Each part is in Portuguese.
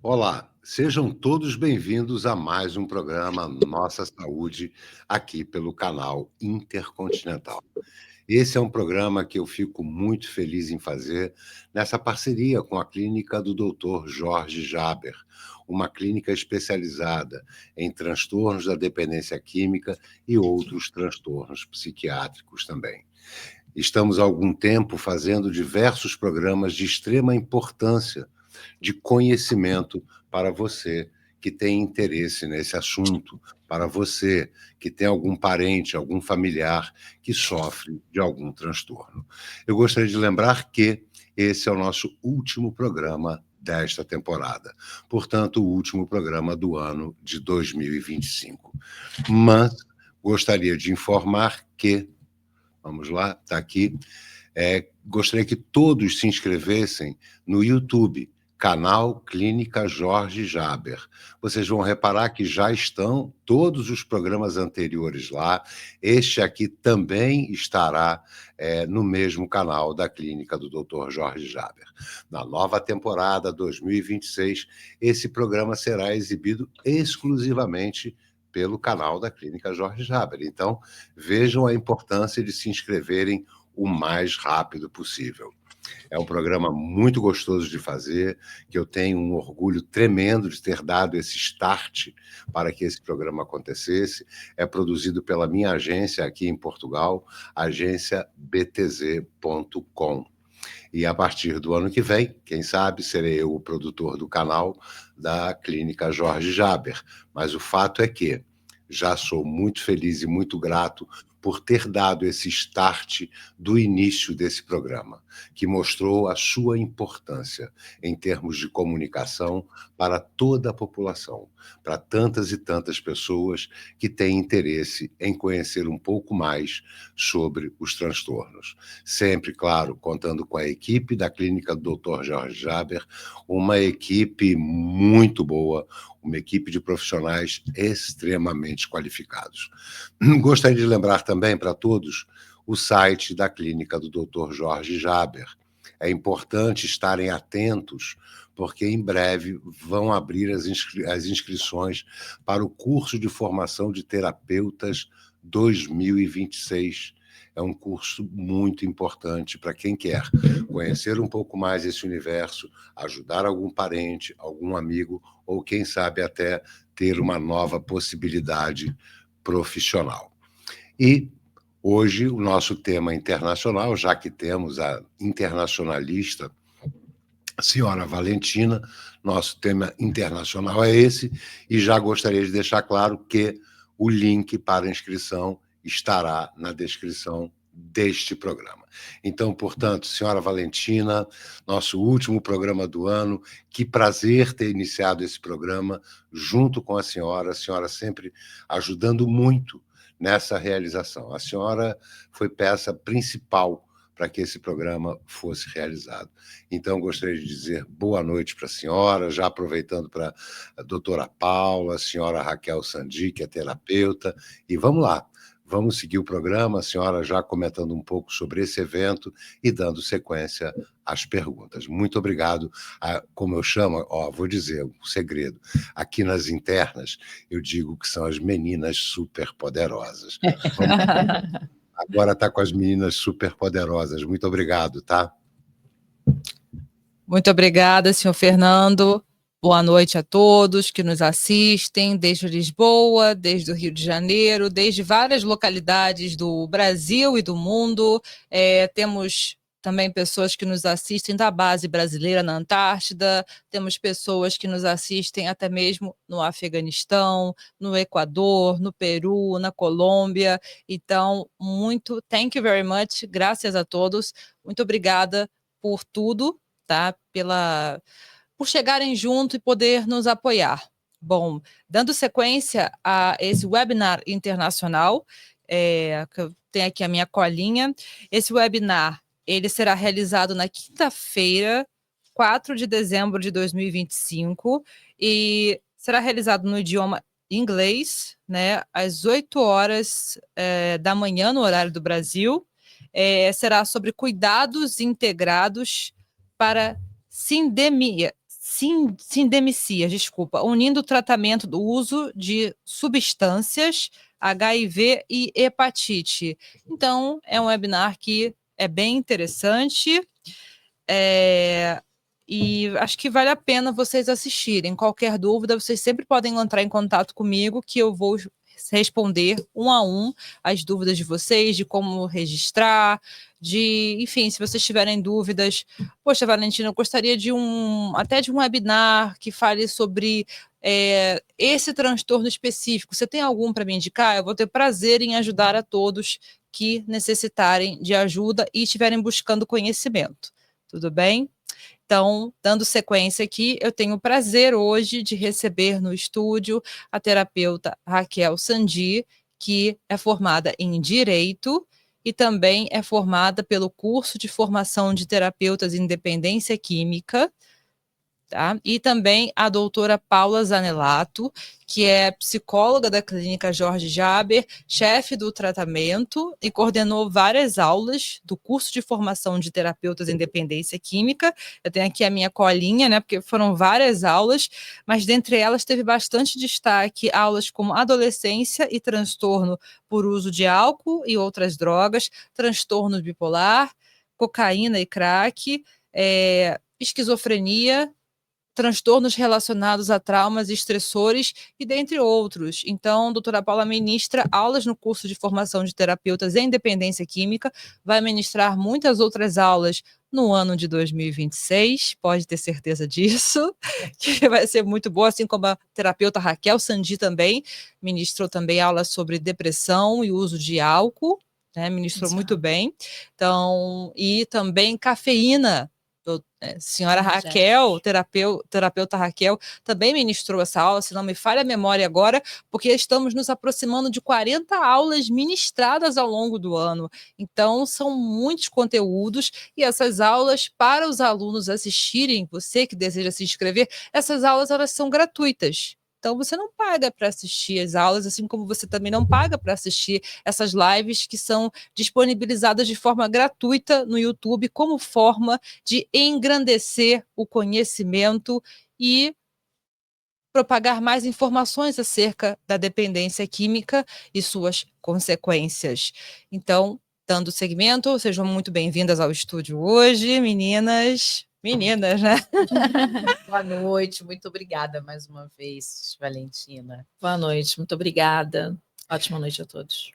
Olá, sejam todos bem-vindos a mais um programa Nossa Saúde, aqui pelo canal Intercontinental. Esse é um programa que eu fico muito feliz em fazer nessa parceria com a clínica do Dr. Jorge Jaber, uma clínica especializada em transtornos da dependência química e outros transtornos psiquiátricos também. Estamos há algum tempo fazendo diversos programas de extrema importância de conhecimento para você que tem interesse nesse assunto, para você que tem algum parente, algum familiar que sofre de algum transtorno. Eu gostaria de lembrar que esse é o nosso último programa desta temporada, portanto, o último programa do ano de 2025. Mas gostaria de informar que, vamos lá, está aqui, gostaria que todos se inscrevessem no YouTube, canal Clínica Jorge Jaber. Vocês vão reparar que já estão todos os programas anteriores lá. Este aqui também estará no mesmo canal da Clínica do Dr. Jorge Jaber. Na nova temporada 2026, esse programa será exibido exclusivamente pelo canal da Clínica Jorge Jaber. Então, vejam a importância de se inscreverem o mais rápido possível. É um programa muito gostoso de fazer, que eu tenho um orgulho tremendo de ter dado esse start para que esse programa acontecesse. É produzido pela minha agência aqui em Portugal, agência btz.com. E a partir do ano que vem, quem sabe, serei eu o produtor do canal da Clínica Jorge Jaber. Mas o fato é que já sou muito feliz e muito grato por ter dado esse start do início desse programa, que mostrou a sua importância em termos de comunicação para toda a população, para tantas e tantas pessoas que têm interesse em conhecer um pouco mais sobre os transtornos. Sempre, claro, contando com a equipe da clínica do Dr. Jorge Jaber, uma equipe muito boa, uma equipe de profissionais extremamente qualificados. Gostaria de lembrar também para todos o site da clínica do Dr. Jorge Jaber. É importante estarem atentos, porque em breve vão abrir as inscrições para o curso de formação de terapeutas 2026. É um curso muito importante para quem quer conhecer um pouco mais esse universo, ajudar algum parente, algum amigo, ou quem sabe até ter uma nova possibilidade profissional. E hoje o nosso tema internacional, já que temos a internacionalista, a senhora Valentina, nosso tema internacional é esse, e já gostaria de deixar claro que o link para inscrição estará na descrição deste programa. Então, portanto, senhora Valentina, nosso último programa do ano, que prazer ter iniciado esse programa junto com a senhora sempre ajudando muito nessa realização. A senhora foi peça principal para que esse programa fosse realizado. Então, gostaria de dizer boa noite para a senhora, já aproveitando para a doutora Paula, a senhora Raquel Sandi, que é terapeuta, e vamos lá. Vamos seguir o programa, a senhora já comentando um pouco sobre esse evento e dando sequência às perguntas. Muito obrigado. Como eu chamo, vou dizer um segredo. Aqui nas internas, eu digo que são as meninas superpoderosas. Agora está com as meninas superpoderosas. Muito obrigado, tá? Muito obrigada, senhor Fernando. Boa noite a todos que nos assistem, desde Lisboa, desde o Rio de Janeiro, desde várias localidades do Brasil e do mundo. Temos também pessoas que nos assistem da base brasileira na Antártida, temos pessoas que nos assistem até mesmo no Afeganistão, no Equador, no Peru, na Colômbia. Então, thank you very much, graças a todos. Muito obrigada por tudo, tá? Por chegarem junto e poder nos apoiar. Bom, dando sequência a esse webinar internacional, que eu tenho aqui a minha colinha, esse webinar ele será realizado na quinta-feira, 4 de dezembro de 2025, e será realizado no idioma inglês, né, às 8 horas da manhã, no horário do Brasil. Será sobre cuidados integrados para sindemicias, desculpa, unindo o tratamento do uso de substâncias, HIV e hepatite. Então, é um webinar que é bem interessante, e acho que vale a pena vocês assistirem. Qualquer dúvida, vocês sempre podem entrar em contato comigo, que eu vou responder um a um as dúvidas de vocês, de como registrar, enfim, se vocês tiverem dúvidas. Poxa, Valentina, eu gostaria até de um webinar que fale sobre esse transtorno específico. Você tem algum para me indicar? Eu vou ter prazer em ajudar a todos que necessitarem de ajuda e estiverem buscando conhecimento. Tudo bem? Então, dando sequência aqui, eu tenho o prazer hoje de receber no estúdio a terapeuta Raquel Sandi, que é formada em Direito e também é formada pelo curso de formação de terapeutas em dependência química. Tá? E também a doutora Paula Zanelato, que é psicóloga da Clínica Jorge Jaber, chefe do tratamento e coordenou várias aulas do curso de formação de terapeutas em dependência química. Eu tenho aqui a minha colinha, né, porque foram várias aulas, mas dentre elas teve bastante destaque aulas como adolescência e transtorno por uso de álcool e outras drogas, transtorno bipolar, cocaína e crack, esquizofrenia, transtornos relacionados a traumas e estressores e dentre outros. Então, a doutora Paula ministra aulas no curso de formação de terapeutas em dependência química, vai ministrar muitas outras aulas no ano de 2026, pode ter certeza disso, que vai ser muito boa, assim como a terapeuta Raquel Sandi também, ministrou também aulas sobre depressão e uso de álcool, né, ministrou muito bem. Então, e também cafeína, senhora Raquel, terapeuta Raquel, também ministrou essa aula, se não me falha a memória agora, porque estamos nos aproximando de 40 aulas ministradas ao longo do ano. Então, são muitos conteúdos, e essas aulas, para os alunos assistirem, você que deseja se inscrever, essas aulas elas são gratuitas. Então, você não paga para assistir as aulas, assim como você também não paga para assistir essas lives que são disponibilizadas de forma gratuita no YouTube, como forma de engrandecer o conhecimento e propagar mais informações acerca da dependência química e suas consequências. Então, dando seguimento, sejam muito bem-vindas ao estúdio hoje, meninas. Meninas, né? Boa noite, muito obrigada mais uma vez, Valentina. Boa noite, muito obrigada. Ótima noite a todos.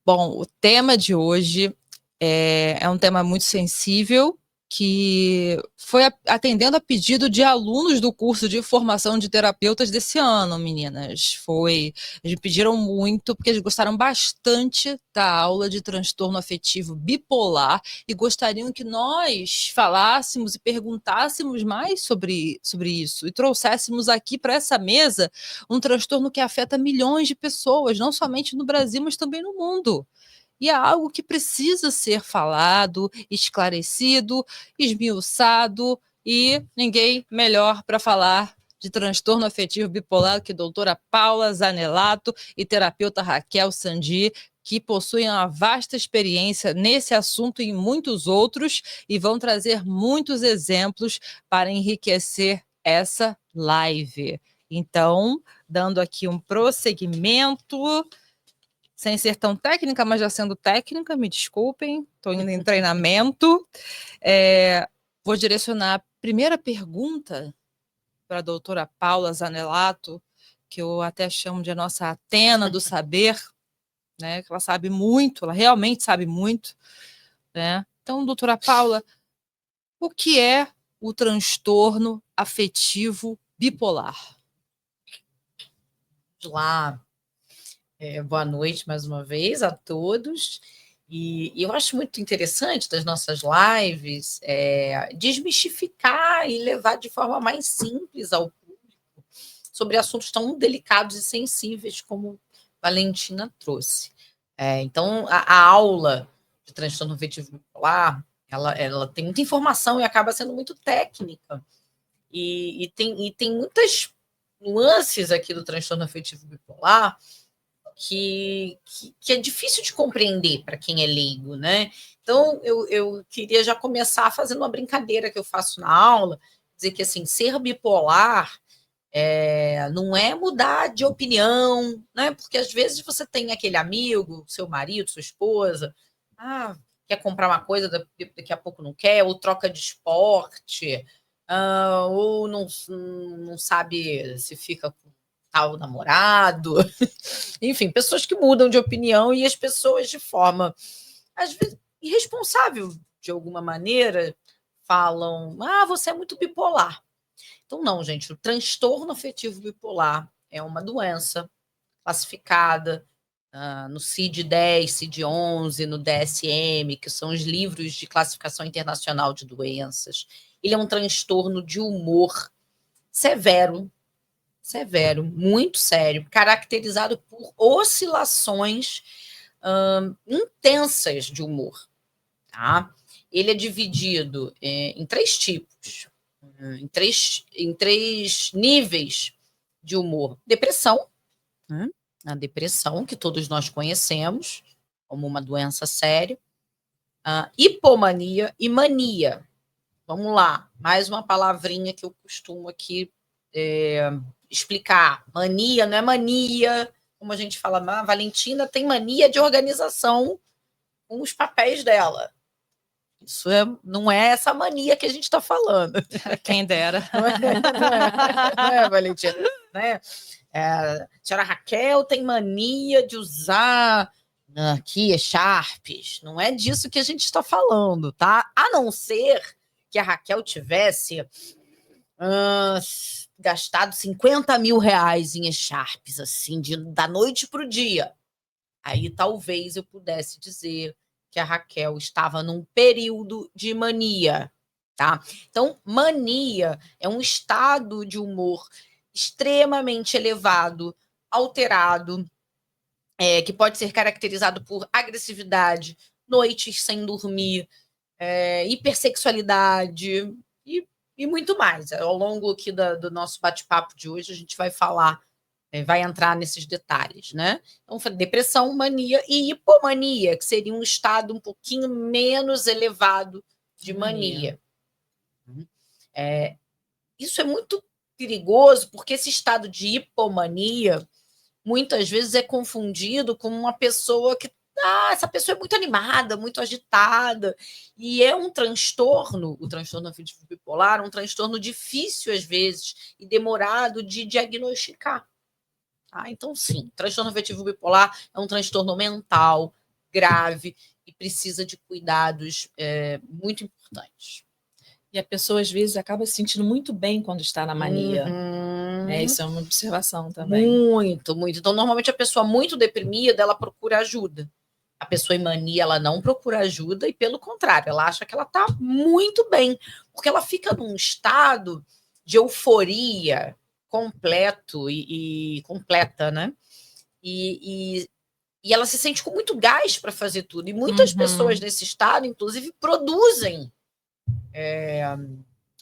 Bom, o tema de hoje é um tema muito sensível, que foi atendendo a pedido de alunos do curso de formação de terapeutas desse ano, meninas. Eles pediram muito, porque eles gostaram bastante da aula de transtorno afetivo bipolar e gostariam que nós falássemos e perguntássemos mais sobre isso e trouxéssemos aqui para essa mesa um transtorno que afeta milhões de pessoas, não somente no Brasil, mas também no mundo. E é algo que precisa ser falado, esclarecido, esmiuçado, e ninguém melhor para falar de transtorno afetivo bipolar que a doutora Paula Zanelato e terapeuta Raquel Sandi, que possuem uma vasta experiência nesse assunto e em muitos outros, e vão trazer muitos exemplos para enriquecer essa live. Então, dando aqui um prosseguimento, sem ser tão técnica, mas já sendo técnica, me desculpem, estou indo em treinamento. Vou direcionar a primeira pergunta para a doutora Paula Zanelato, que eu até chamo de a nossa Atena do saber, né? Que ela sabe muito, ela realmente sabe muito, né? Então, doutora Paula, o que é o transtorno afetivo bipolar? Vamos lá. Boa noite mais uma vez a todos. E eu acho muito interessante das nossas lives desmistificar e levar de forma mais simples ao público sobre assuntos tão delicados e sensíveis como Valentina trouxe. Então, a aula de transtorno afetivo bipolar, ela tem muita informação e acaba sendo muito técnica. E tem muitas nuances aqui do transtorno afetivo bipolar que é difícil de compreender para quem é leigo, né? Então, eu queria já começar fazendo uma brincadeira que eu faço na aula, dizer que assim, ser bipolar não é mudar de opinião, né? Porque às vezes você tem aquele amigo, seu marido, sua esposa, quer comprar uma coisa, daqui a pouco não quer, ou troca de esporte, ou não sabe se fica com tal namorado. Enfim, pessoas que mudam de opinião e as pessoas de forma, às vezes, irresponsável, de alguma maneira, falam: você é muito bipolar. Então, não, gente, o transtorno afetivo bipolar é uma doença classificada no CID-10, CID-11, no DSM, que são os livros de classificação internacional de doenças. Ele é um transtorno de humor severo, muito sério, caracterizado por oscilações intensas de humor. Tá? Ele é dividido em 3 tipos, em três níveis de humor. Depressão, a depressão, que todos nós conhecemos como uma doença séria, hipomania e mania. Vamos lá, mais uma palavrinha que eu costumo aqui explicar. Mania não é mania, como a gente fala, a Valentina tem mania de organização com os papéis dela. Isso não é essa mania que a gente está falando. Quem dera. Não é, Valentina? Né? A senhora Raquel tem mania de usar aqui Sharps. Não é disso que a gente está falando, tá? A não ser que a Raquel tivesse gastado 50 mil reais em Sharps, assim, da noite para o dia. Aí talvez eu pudesse dizer que a Raquel estava num período de mania, tá? Então, mania é um estado de humor extremamente elevado, alterado, que pode ser caracterizado por agressividade, noites sem dormir, hipersexualidade e muito mais. Ao longo aqui do nosso bate-papo de hoje, a gente vai falar, vai entrar nesses detalhes, né? Então, depressão, mania e hipomania, que seria um estado um pouquinho menos elevado de mania. Isso é muito perigoso, porque esse estado de hipomania muitas vezes é confundido com uma pessoa que essa pessoa é muito animada, muito agitada, e é um transtorno, o transtorno afetivo bipolar, um transtorno difícil às vezes e demorado de diagnosticar. Então, sim, transtorno afetivo bipolar é um transtorno mental grave e precisa de cuidados muito importantes. E a pessoa, às vezes, acaba se sentindo muito bem quando está na mania. Isso é uma observação também. Muito, muito. Então, normalmente, a pessoa muito deprimida, ela procura ajuda. A pessoa em mania, ela não procura ajuda e, pelo contrário, ela acha que ela está muito bem, porque ela fica num estado de euforia completo e completa, né? E ela se sente com muito gás para fazer tudo. E muitas pessoas nesse estado, inclusive, produzem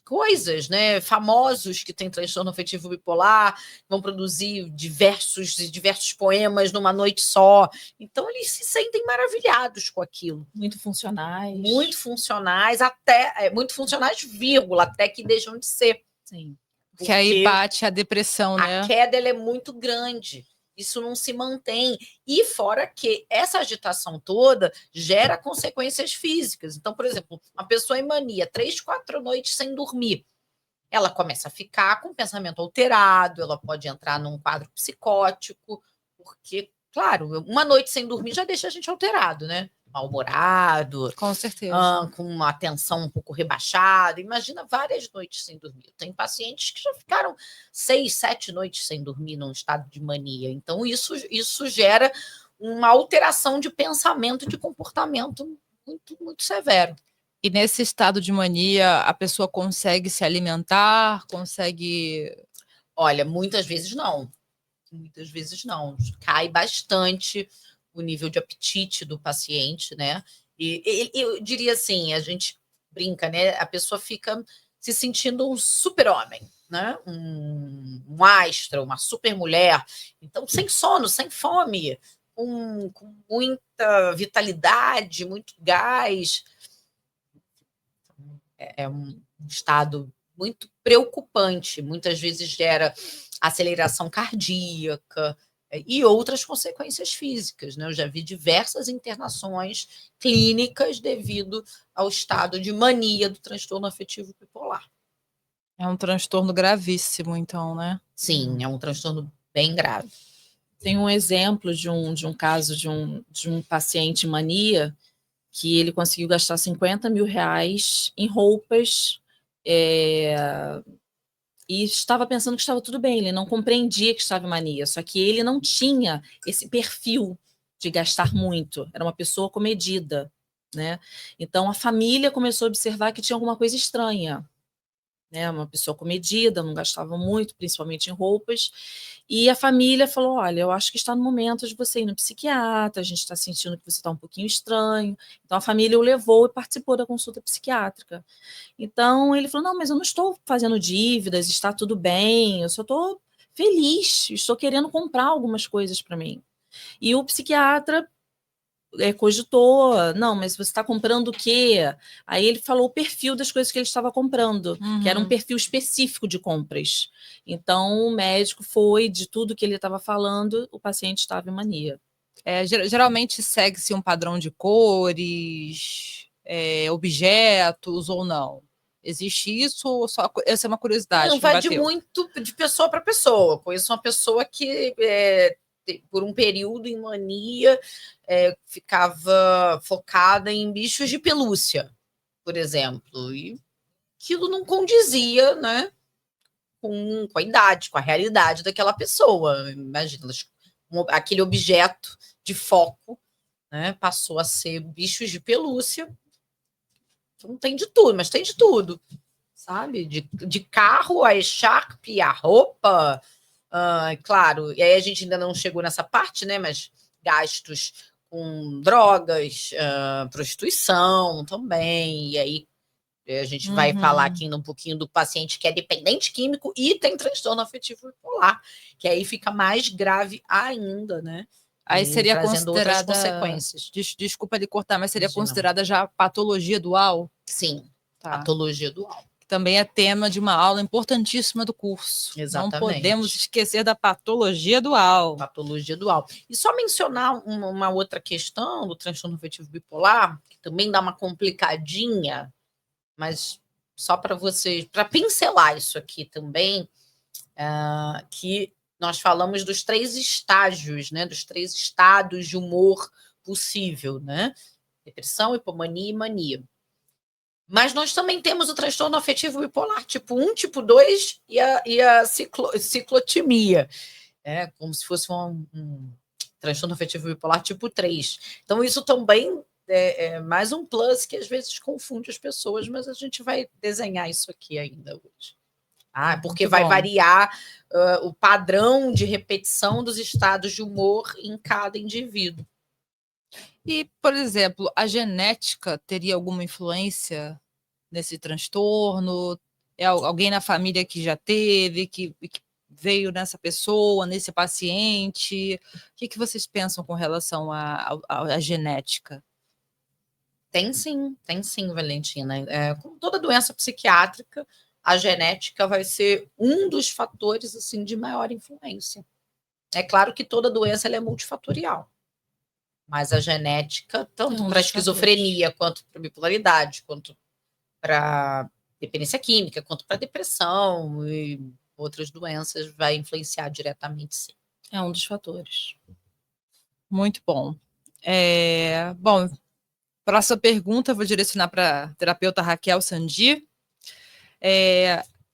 coisas, né? Famosos que têm transtorno afetivo bipolar vão produzir diversos poemas numa noite só. Então, eles se sentem maravilhados com aquilo. Muito funcionais. Muito funcionais, muito funcionais, vírgula, até que deixam de ser. Sim. Porque aí bate a depressão, né? A queda ela é muito grande. Isso não se mantém. E fora que essa agitação toda gera consequências físicas. Então, por exemplo, uma pessoa em mania, 3, 4 noites sem dormir, ela começa a ficar com o pensamento alterado, ela pode entrar num quadro psicótico, porque, claro, uma noite sem dormir já deixa a gente alterado, né? Mal-humorado, com certeza, com uma atenção um pouco rebaixada. Imagina várias noites sem dormir. Tem pacientes que já ficaram 6, 7 noites sem dormir num estado de mania. Então, isso gera uma alteração de pensamento e de comportamento muito, muito severo. E nesse estado de mania, a pessoa consegue se alimentar, consegue... Olha, muitas vezes não. Muitas vezes não. Cai bastante o nível de apetite do paciente, né? E eu diria assim, a gente brinca, né? A pessoa fica se sentindo um super-homem, né? Um astro, uma super-mulher. Então, sem sono, sem fome, com muita vitalidade, muito gás. É um estado muito preocupante. Muitas vezes gera aceleração cardíaca e outras consequências físicas, né? Eu já vi diversas internações clínicas devido ao estado de mania do transtorno afetivo bipolar. É um transtorno gravíssimo, então, né? Sim, é um transtorno bem grave. Tem um exemplo de um caso de um paciente mania que ele conseguiu gastar 50 mil reais em roupas e estava pensando que estava tudo bem, ele não compreendia que estava em mania, só que ele não tinha esse perfil de gastar muito, era uma pessoa comedida, né? Então a família começou a observar que tinha alguma coisa estranha, né? Uma pessoa comedida, não gastava muito, principalmente em roupas, e a família falou: olha, eu acho que está no momento de você ir no psiquiatra, a gente está sentindo que você está um pouquinho estranho. Então a família o levou e participou da consulta psiquiátrica. Então ele falou: não, mas eu não estou fazendo dívidas, está tudo bem, eu só estou feliz, estou querendo comprar algumas coisas para mim. E o psiquiatra cogitou: não, mas você está comprando o quê? Aí ele falou o perfil das coisas que ele estava comprando, que era um perfil específico de compras. Então o médico foi, de tudo que ele estava falando, o paciente estava em mania. Geralmente segue-se um padrão de cores, objetos ou não? Existe isso ou só essa é uma curiosidade? Não, vai de muito de pessoa para pessoa. Conheço uma pessoa que por um período em mania ficava focada em bichos de pelúcia, por exemplo, e aquilo não condizia, né, com a idade, com a realidade daquela pessoa. Imagina, aquele objeto de foco, né, passou a ser bichos de pelúcia. Então tem de tudo, mas tem de tudo, sabe? De carro, a echarpe, a roupa, claro, e aí a gente ainda não chegou nessa parte, né? Mas gastos com drogas, prostituição também, e aí a gente vai falar aqui ainda um pouquinho do paciente que é dependente químico e tem transtorno afetivo bipolar, que aí fica mais grave ainda, né? Aí seria trazendo outras considerada consequências. Desculpa lhe cortar, mas seria considerada já patologia dual? Sim, tá. Patologia dual. Também é tema de uma aula importantíssima do curso. Exatamente. Não podemos esquecer da patologia dual. Patologia dual. E só mencionar uma outra questão do transtorno afetivo bipolar, que também dá uma complicadinha, mas só para vocês, para pincelar isso aqui também, que nós falamos dos 3 estágios, né? Dos 3 estados de humor possível, né? Depressão, hipomania e mania. Mas nós também temos o transtorno afetivo bipolar tipo 1, tipo 2 e a ciclotimia, como se fosse um transtorno afetivo bipolar tipo 3. Então, isso também é mais um plus que às vezes confunde as pessoas, mas a gente vai desenhar isso aqui ainda hoje. Porque Muito vai bom. variar o padrão de repetição dos estados de humor em cada indivíduo. E, por exemplo, a genética teria alguma influência nesse transtorno? É alguém na família que já teve, que veio nessa pessoa, nesse paciente? O que vocês pensam com relação à genética? Tem sim, Valentina. Como toda doença psiquiátrica, a genética vai ser um dos fatores assim de maior influência. É claro que toda doença ela é multifatorial, mas a genética, tanto para esquizofrenia, quanto para bipolaridade, quanto para dependência química, quanto para depressão e outras doenças, vai influenciar diretamente, sim. É um dos fatores. Muito bom. Bom, próxima pergunta eu vou direcionar para a terapeuta Raquel Sandi.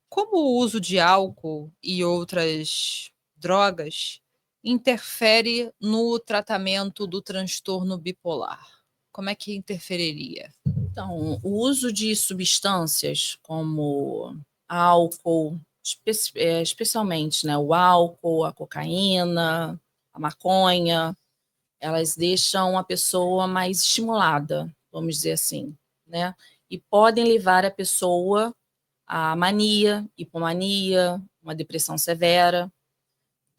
Como o uso de álcool e outras drogas interfere no tratamento do transtorno bipolar? Como é que interferiria? Então, o uso de substâncias como álcool, especialmente, né, o álcool, a cocaína, a maconha, elas deixam a pessoa mais estimulada, vamos dizer assim, né? E podem levar a pessoa a mania, hipomania, uma depressão severa.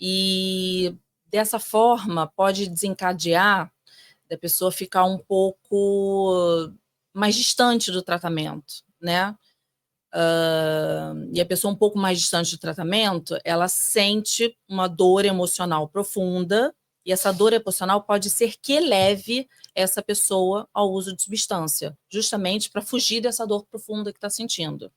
E dessa forma pode desencadear da pessoa ficar um pouco mais distante do tratamento, né? e a pessoa um pouco mais distante do tratamento, ela sente uma dor emocional profunda, e essa dor emocional pode ser que leve essa pessoa ao uso de substância, justamente para fugir dessa dor profunda que está sentindo.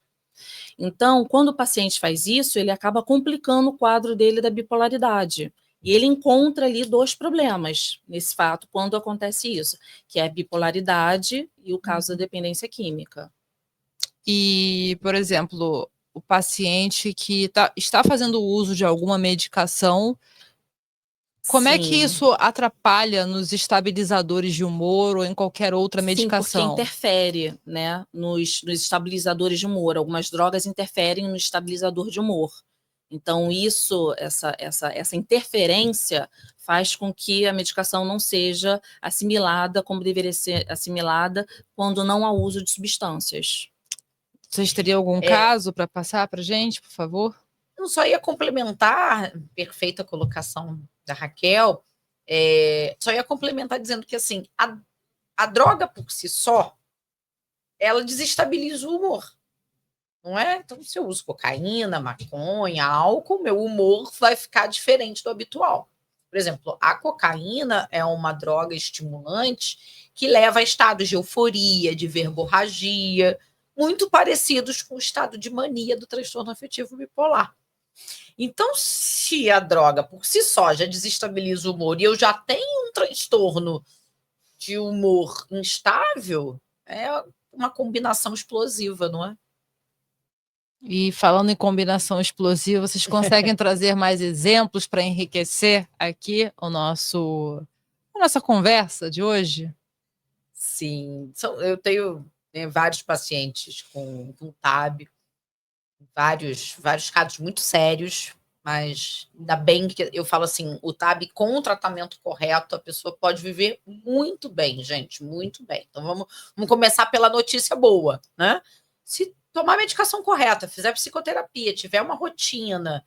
Então, quando o paciente faz isso, ele acaba complicando o quadro dele da bipolaridade. E ele encontra ali 2 problemas nesse fato, quando acontece isso, que é a bipolaridade e o caso da dependência química. E, por exemplo, o paciente que está fazendo uso de alguma medicação, como é que Sim. isso atrapalha nos estabilizadores de humor ou em qualquer outra Sim, porque medicação? interfere, né, nos estabilizadores de humor. Algumas drogas interferem no estabilizador de humor. Então, essa interferência faz com que a medicação não seja assimilada como deveria ser assimilada quando não há uso de substâncias. Vocês teriam algum caso para passar para a gente, por favor? Eu só ia complementar, perfeita colocação da Raquel, só ia complementar dizendo que, assim, a droga por si só, ela desestabiliza o humor, não é? Então, se eu uso cocaína, maconha, álcool, meu humor vai ficar diferente do habitual. Por exemplo, a cocaína é uma droga estimulante que leva a estados de euforia, de verborragia, muito parecidos com o estado de mania do transtorno afetivo bipolar. Então, se a droga por si só já desestabiliza o humor e eu já tenho um transtorno de humor instável, é uma combinação explosiva, não é? E falando em combinação explosiva, vocês conseguem trazer mais exemplos para enriquecer aqui a nossa conversa de hoje? Sim, eu tenho vários pacientes com TAB, vários casos muito sérios, mas ainda bem que eu falo assim, o TAB com o tratamento correto, a pessoa pode viver muito bem, gente, muito bem. Então vamos começar pela notícia boa, né? Se tomar a medicação correta, fizer psicoterapia, tiver uma rotina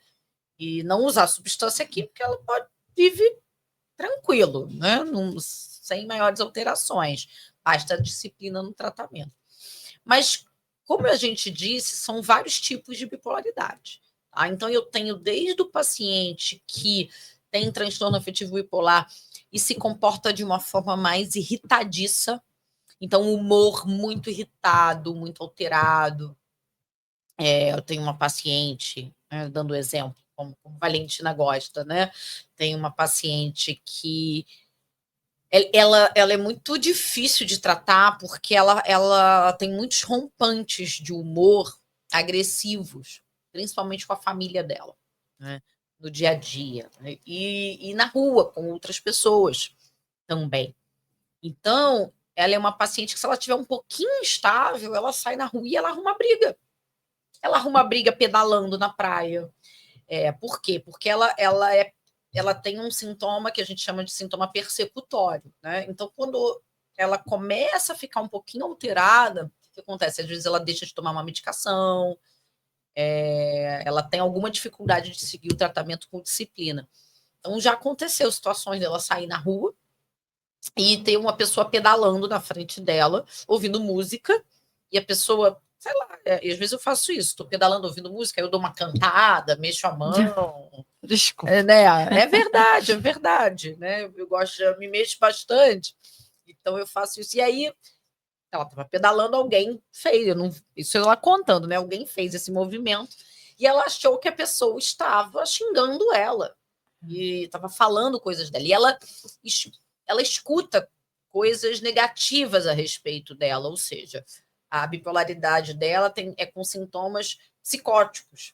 e não usar substância química, ela pode viver tranquilo, né? Sem maiores alterações. Basta disciplina no tratamento. Mas, como a gente disse, são vários tipos de bipolaridade. Tá? Então, eu tenho desde o paciente que tem transtorno afetivo bipolar e se comporta de uma forma mais irritadiça, então, humor muito irritado, muito alterado. Eu tenho uma paciente, dando exemplo, como Valentina gosta, né? Tem uma paciente que ela é muito difícil de tratar porque ela tem muitos rompantes de humor agressivos, principalmente com a família dela, né? No dia a dia, né? E na rua, com outras pessoas também. Então, ela é uma paciente que, se ela estiver um pouquinho instável, ela sai na rua e ela arruma briga. Ela arruma briga pedalando na praia. Por quê? Porque ela tem um sintoma que a gente chama de sintoma persecutório, né? Então, quando ela começa a ficar um pouquinho alterada, o que acontece? Às vezes ela deixa de tomar uma medicação, ela tem alguma dificuldade de seguir o tratamento com disciplina. Então, já aconteceu situações dela sair na rua e ter uma pessoa pedalando na frente dela, ouvindo música, e a pessoa, sei lá, às vezes eu faço isso, estou pedalando ouvindo música, eu dou uma cantada, mexo a mão. Desculpa. Né? É verdade, né? Eu gosto, eu me mexo bastante, então eu faço isso. E aí, ela estava pedalando, alguém fez, isso ela contando, né? Alguém fez esse movimento e ela achou que a pessoa estava xingando ela e estava falando coisas dela. E ela escuta coisas negativas a respeito dela, ou seja, a bipolaridade dela é com sintomas psicóticos.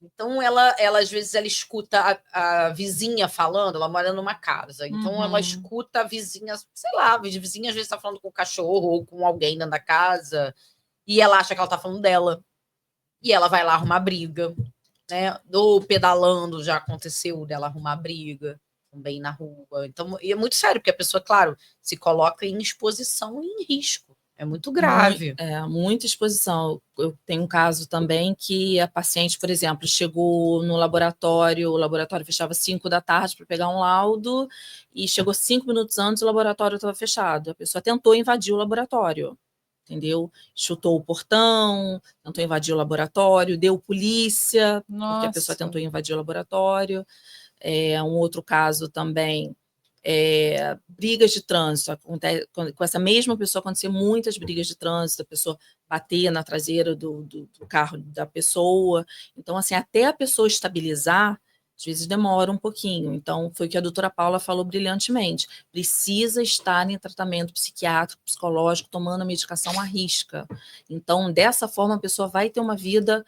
Então, ela às vezes, ela escuta a vizinha falando, ela mora numa casa, então ela escuta a vizinha, sei lá, a vizinha às vezes está falando com o cachorro ou com alguém dentro da casa, e ela acha que ela está falando dela, e ela vai lá arrumar briga, né? Ou pedalando, já aconteceu dela arrumar briga também na rua. Então, e é muito sério, porque a pessoa, claro, se coloca em exposição e em risco. É muito grave. Muita exposição. Eu tenho um caso também que a paciente, por exemplo, chegou no laboratório, o laboratório fechava 5 da tarde para pegar um laudo, e chegou 5 minutos antes, o laboratório estava fechado. A pessoa tentou invadir o laboratório, entendeu? Chutou o portão, tentou invadir o laboratório, deu polícia, porque a pessoa Nossa. tentou invadir o laboratório. Um outro caso também, brigas de trânsito. Com essa mesma pessoa aconteciam muitas brigas de trânsito, a pessoa bater na traseira do carro da pessoa. Então, assim, até a pessoa estabilizar, às vezes demora um pouquinho. Então, foi o que a doutora Paula falou brilhantemente. Precisa estar em tratamento psiquiátrico, psicológico, tomando a medicação à risca. Então, dessa forma, a pessoa vai ter uma vida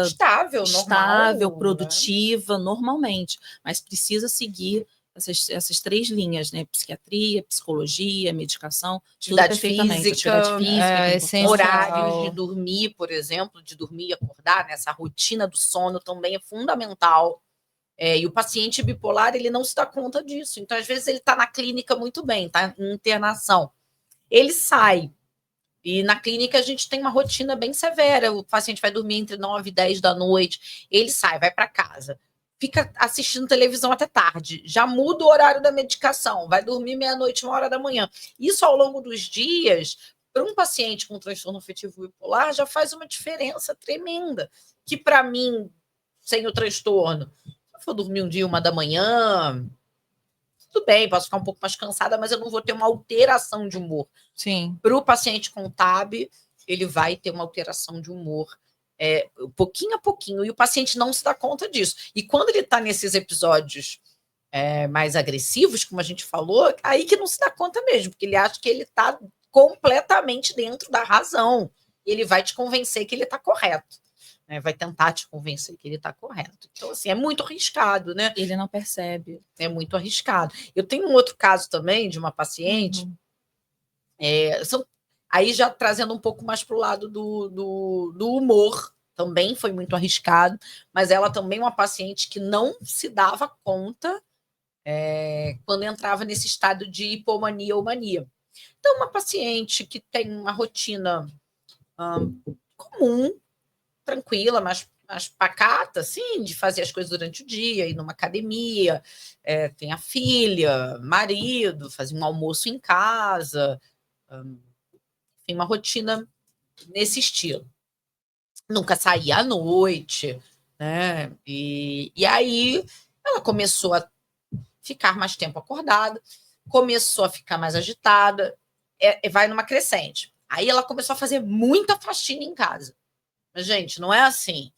Estável, normal, produtiva, normalmente, mas precisa seguir essas 3 linhas, né? Psiquiatria, psicologia, medicação, tudo atividade perfeitamente. física, Atividade física, que é essencial. horários de dormir, por exemplo, de dormir e acordar, nessa rotina do sono também é fundamental. E o paciente bipolar, ele não se dá conta disso. Então, às vezes, ele está na clínica muito bem, está em internação. Ele sai, e na clínica a gente tem uma rotina bem severa. O paciente vai dormir entre 9 e 10 da noite, ele sai, vai para casa, fica assistindo televisão até tarde, já muda o horário da medicação, vai dormir meia-noite, 1h da manhã. Isso ao longo dos dias, para um paciente com transtorno afetivo bipolar, já faz uma diferença tremenda, que para mim, sem o transtorno, se eu for dormir um dia, 1 da manhã, tudo bem, posso ficar um pouco mais cansada, mas eu não vou ter uma alteração de humor. Sim. Para o paciente com TAB, ele vai ter uma alteração de humor pouquinho a pouquinho, e o paciente não se dá conta disso. E quando ele está nesses episódios mais agressivos, como a gente falou, aí que não se dá conta mesmo, porque ele acha que ele está completamente dentro da razão. E ele vai te convencer que ele está correto. Vai tentar te convencer que ele está correto. Então, assim, é muito arriscado, né? Ele não percebe. É muito arriscado. Eu tenho um outro caso também de uma paciente, aí já trazendo um pouco mais para o lado do humor, também foi muito arriscado, mas ela também é uma paciente que não se dava conta quando entrava nesse estado de hipomania ou mania. Então, uma paciente que tem uma rotina comum, tranquila, mas pacata, assim, de fazer as coisas durante o dia, ir numa academia, tem a filha, marido, fazer um almoço em casa, tem uma rotina nesse estilo. Nunca saía à noite, né? E aí ela começou a ficar mais tempo acordada, começou a ficar mais agitada, vai numa crescente. Aí ela começou a fazer muita faxina em casa. Mas, gente, não é assim.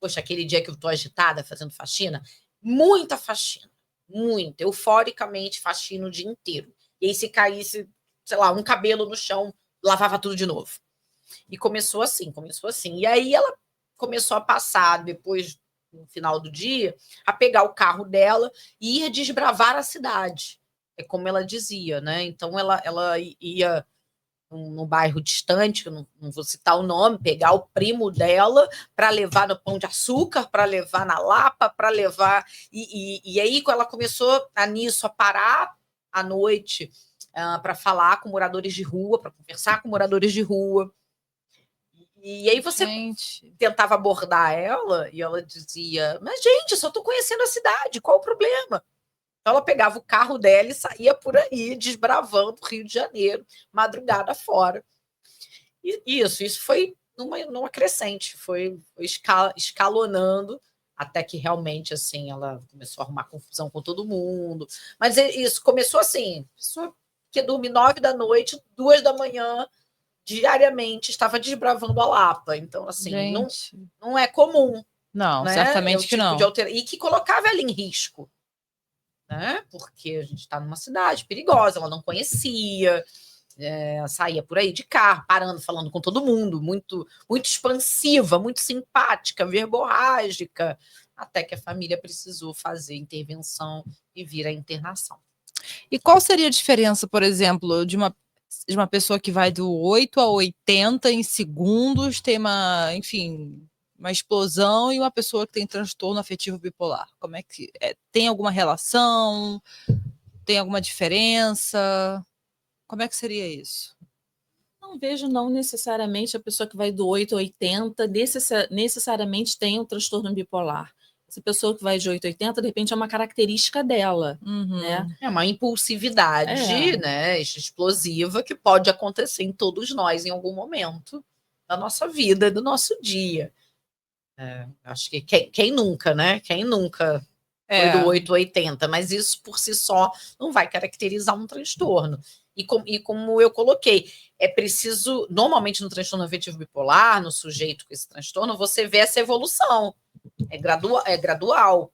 Poxa, aquele dia que eu tô agitada fazendo faxina, muita faxina, muito, euforicamente faxina o dia inteiro. E aí se caísse, sei lá, um cabelo no chão, lavava tudo de novo. E começou assim. E aí ela começou a passar, depois, no final do dia, a pegar o carro dela e ir desbravar a cidade. É como ela dizia, né? Então ela ia num bairro distante, que eu não vou citar o nome, pegar o primo dela para levar no Pão de Açúcar, para levar na Lapa, para levar... E aí, quando ela começou a parar à noite para falar com moradores de rua, para conversar com moradores de rua. E aí você tentava abordar ela e ela dizia, mas, gente, eu só estou conhecendo a cidade, qual o problema? Então, ela pegava o carro dela e saía por aí, desbravando o Rio de Janeiro, madrugada fora. E isso foi numa crescente, foi escalonando, até que realmente, assim, ela começou a arrumar confusão com todo mundo. Mas isso começou assim, pessoa que dorme 9 da noite, 2 da manhã, diariamente, estava desbravando a Lapa. Então, assim, não é comum. Não, né? certamente que não. E que colocava ela em risco. Né? Porque a gente está numa cidade perigosa, ela não conhecia, saía por aí de carro, parando, falando com todo mundo, muito, muito expansiva, muito simpática, verborrágica, até que a família precisou fazer intervenção e vir à internação. E qual seria a diferença, por exemplo, de uma pessoa que vai do 8 a 80 em segundos, tem uma explosão, e uma pessoa que tem transtorno afetivo bipolar? Como é que tem alguma relação? Tem alguma diferença? Como é que seria isso? Não vejo, não necessariamente a pessoa que vai do 8 a 80 necessariamente tem um transtorno bipolar. Essa pessoa que vai de 880, de repente é uma característica dela, né? É uma impulsividade, né, explosiva que pode acontecer em todos nós em algum momento da nossa vida, do nosso dia. Acho que quem nunca, né? Quem nunca foi do 880, mas isso por si só não vai caracterizar um transtorno. E como eu coloquei, é preciso, normalmente no transtorno afetivo bipolar, no sujeito com esse transtorno, você vê essa evolução. É gradual.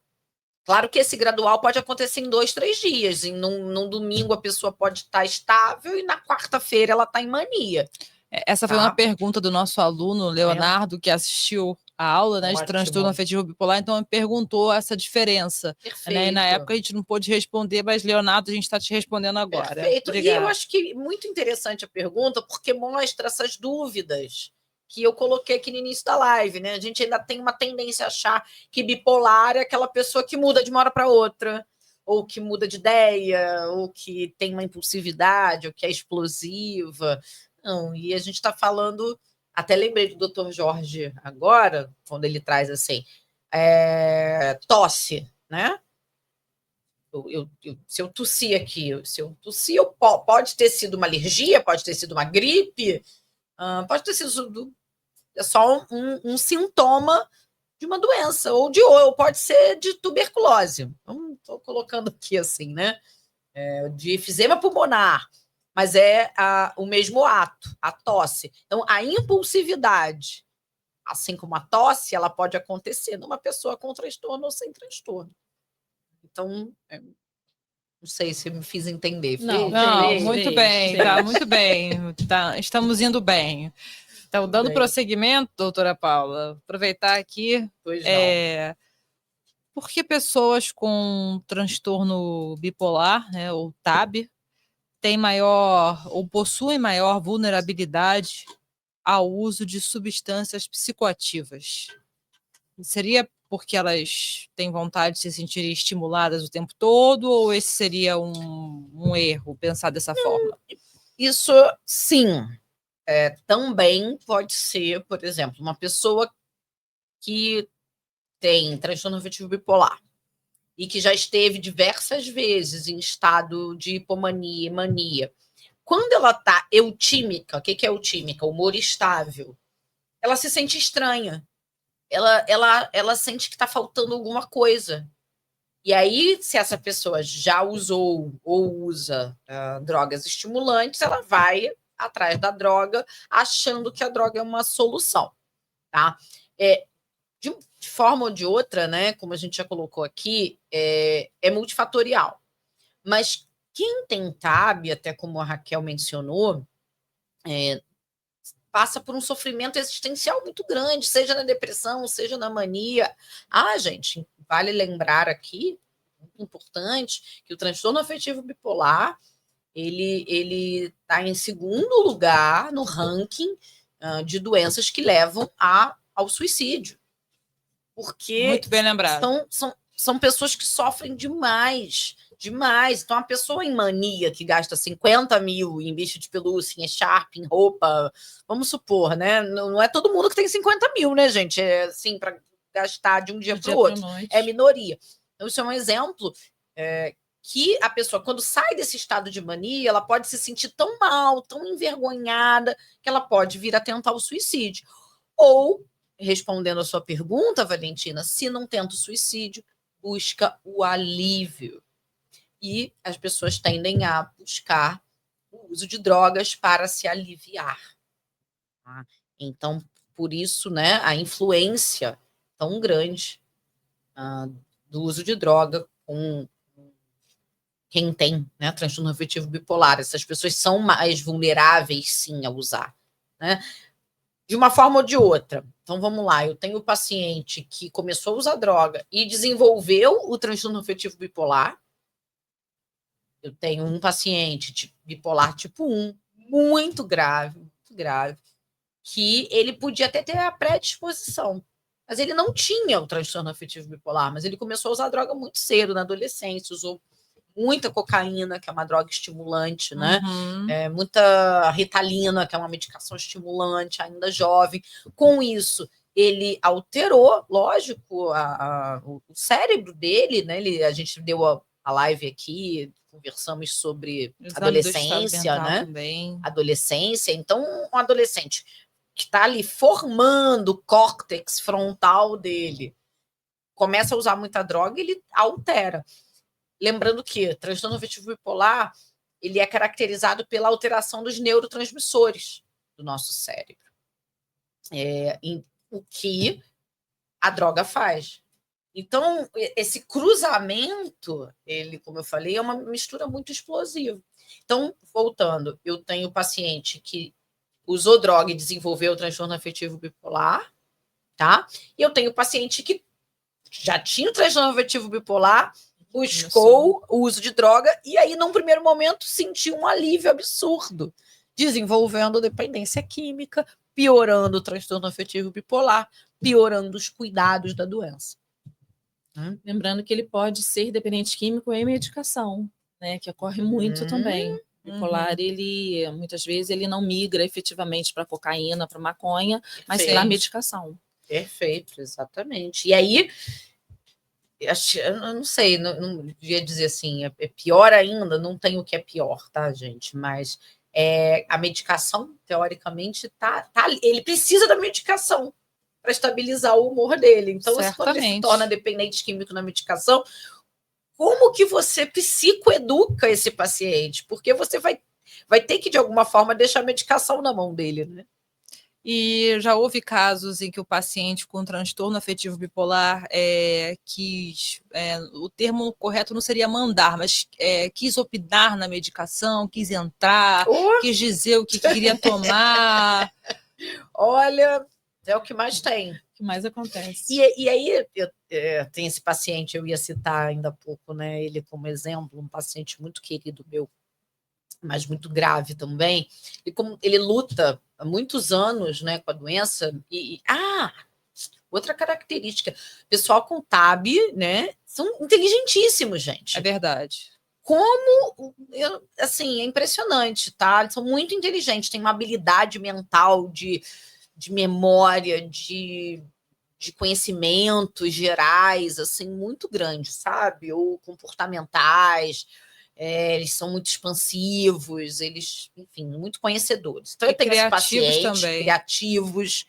Claro que esse gradual pode acontecer em 2, 3 dias. Num domingo a pessoa pode estar estável e na quarta-feira ela está em mania. Essa foi uma pergunta do nosso aluno, Leonardo, que assistiu a aula, né, de transtorno afetivo bipolar, então me perguntou essa diferença. Né? E na época a gente não pôde responder, mas, Leonardo, a gente está te respondendo agora. Perfeito. E eu acho que muito interessante a pergunta, porque mostra essas dúvidas que eu coloquei aqui no início da live, né? A gente ainda tem uma tendência a achar que bipolar é aquela pessoa que muda de uma hora para outra, ou que muda de ideia, ou que tem uma impulsividade, ou que é explosiva. Não, e a gente está falando, até lembrei do Dr. Jorge agora, quando ele traz assim, tosse, né? Se eu tossir aqui, pode ter sido uma alergia, pode ter sido uma gripe, pode ter sido só um sintoma de uma doença, ou pode ser de tuberculose. Então, estou colocando aqui assim, né? De efizema pulmonar, mas é o mesmo ato, a tosse. Então, a impulsividade, assim como a tosse, ela pode acontecer numa pessoa com transtorno ou sem transtorno. Então, não sei se me fiz entender. Não, muito bem, tá muito bem. Estamos indo bem. Então, dando prosseguimento, doutora Paula, aproveitar aqui. Por que pessoas com transtorno bipolar, né, ou TAB, têm maior ou possuem maior vulnerabilidade ao uso de substâncias psicoativas? Seria porque elas têm vontade de se sentirem estimuladas o tempo todo, ou esse seria um erro pensar dessa forma? Isso, sim. Também pode ser, por exemplo, uma pessoa que tem transtorno afetivo bipolar e que já esteve diversas vezes em estado de hipomania e mania. Quando ela está eutímica, o que é eutímica? Humor estável. Ela se sente estranha. Ela sente que está faltando alguma coisa. E aí, se essa pessoa já usou ou usa drogas estimulantes, ela vai atrás da droga, achando que a droga é uma solução. Tá? De forma ou de outra, né, como a gente já colocou aqui, é multifatorial. Mas quem tem TAB, até como a Raquel mencionou, passa por um sofrimento existencial muito grande, seja na depressão, seja na mania. Gente, vale lembrar aqui, muito importante, que o transtorno afetivo bipolar, ele está em segundo lugar no ranking de doenças que levam ao suicídio. Porque muito bem lembrado. São pessoas que sofrem demais. Então, uma pessoa em mania que gasta 50 mil em bicho de pelúcia, em echarpe, em roupa, vamos supor, né? Não é todo mundo que tem 50 mil, né, gente? Assim, para gastar de um dia para o outro. É minoria. Então, isso é um exemplo que a pessoa, quando sai desse estado de mania, ela pode se sentir tão mal, tão envergonhada, que ela pode vir a tentar o suicídio. Ou, respondendo a sua pergunta, Valentina, se não tenta o suicídio, busca o alívio. E as pessoas tendem a buscar o uso de drogas para se aliviar. Tá? Então, por isso, né, a influência tão grande do uso de droga com quem tem, né, transtorno afetivo bipolar. Essas pessoas são mais vulneráveis, sim, a usar, né? De uma forma ou de outra. Então, vamos lá. Eu tenho um paciente que começou a usar droga e desenvolveu o transtorno afetivo bipolar. Eu tenho um paciente bipolar tipo 1, muito grave, que ele podia até ter a predisposição, mas ele não tinha o transtorno afetivo bipolar, mas ele começou a usar droga muito cedo, na adolescência, usou muita cocaína, que é uma droga estimulante, né? Muita Ritalina, que é uma medicação estimulante, ainda jovem. Com isso, ele alterou, lógico, o cérebro dele, né? A gente deu a live aqui, conversamos sobre adolescência, né? Também. Adolescência. Então, um adolescente que está ali formando o córtex frontal dele, começa a usar muita droga, ele altera. Lembrando que transtorno afetivo bipolar, ele é caracterizado pela alteração dos neurotransmissores do nosso cérebro. O que a droga faz. Então, esse cruzamento, ele, como eu falei, é uma mistura muito explosiva. Então, voltando, eu tenho paciente que usou droga e desenvolveu o transtorno afetivo bipolar, tá? E eu tenho paciente que já tinha o transtorno afetivo bipolar, buscou o uso de droga e aí, num primeiro momento, sentiu um alívio absurdo, desenvolvendo dependência química, piorando o transtorno afetivo bipolar, piorando os cuidados da doença. Lembrando que ele pode ser dependente químico em medicação, né? Que ocorre muito também. Bipolar, ele muitas vezes ele não migra efetivamente para cocaína, para maconha, mas para medicação. Perfeito, exatamente. E aí, eu não sei, não devia dizer assim, é pior ainda, não tem o que é pior, tá, gente? Mas a medicação, teoricamente, ele precisa da medicação para estabilizar o humor dele. Então, quando ele se torna dependente químico na medicação, como que você psicoeduca esse paciente? Porque você vai ter que, de alguma forma, deixar a medicação na mão dele, né? E já houve casos em que o paciente com transtorno afetivo bipolar o termo correto não seria mandar, mas quis opinar na medicação, quis entrar, quis dizer o que queria tomar. Olha, é o que mais tem. O que mais acontece. E aí, tem esse paciente, eu ia citar ainda há pouco, né? Ele como exemplo, um paciente muito querido meu, mas muito grave também. E como ele luta há muitos anos, né, com a doença. Outra característica, pessoal com TAB, né, são inteligentíssimos, gente. É verdade. É impressionante, tá? Eles são muito inteligentes, têm uma habilidade mental de memória, de conhecimentos gerais, assim, muito grande, sabe? Ou comportamentais. Eles são muito expansivos, eles, enfim, muito conhecedores. Então, eu tenho esse paciente, também. criativos,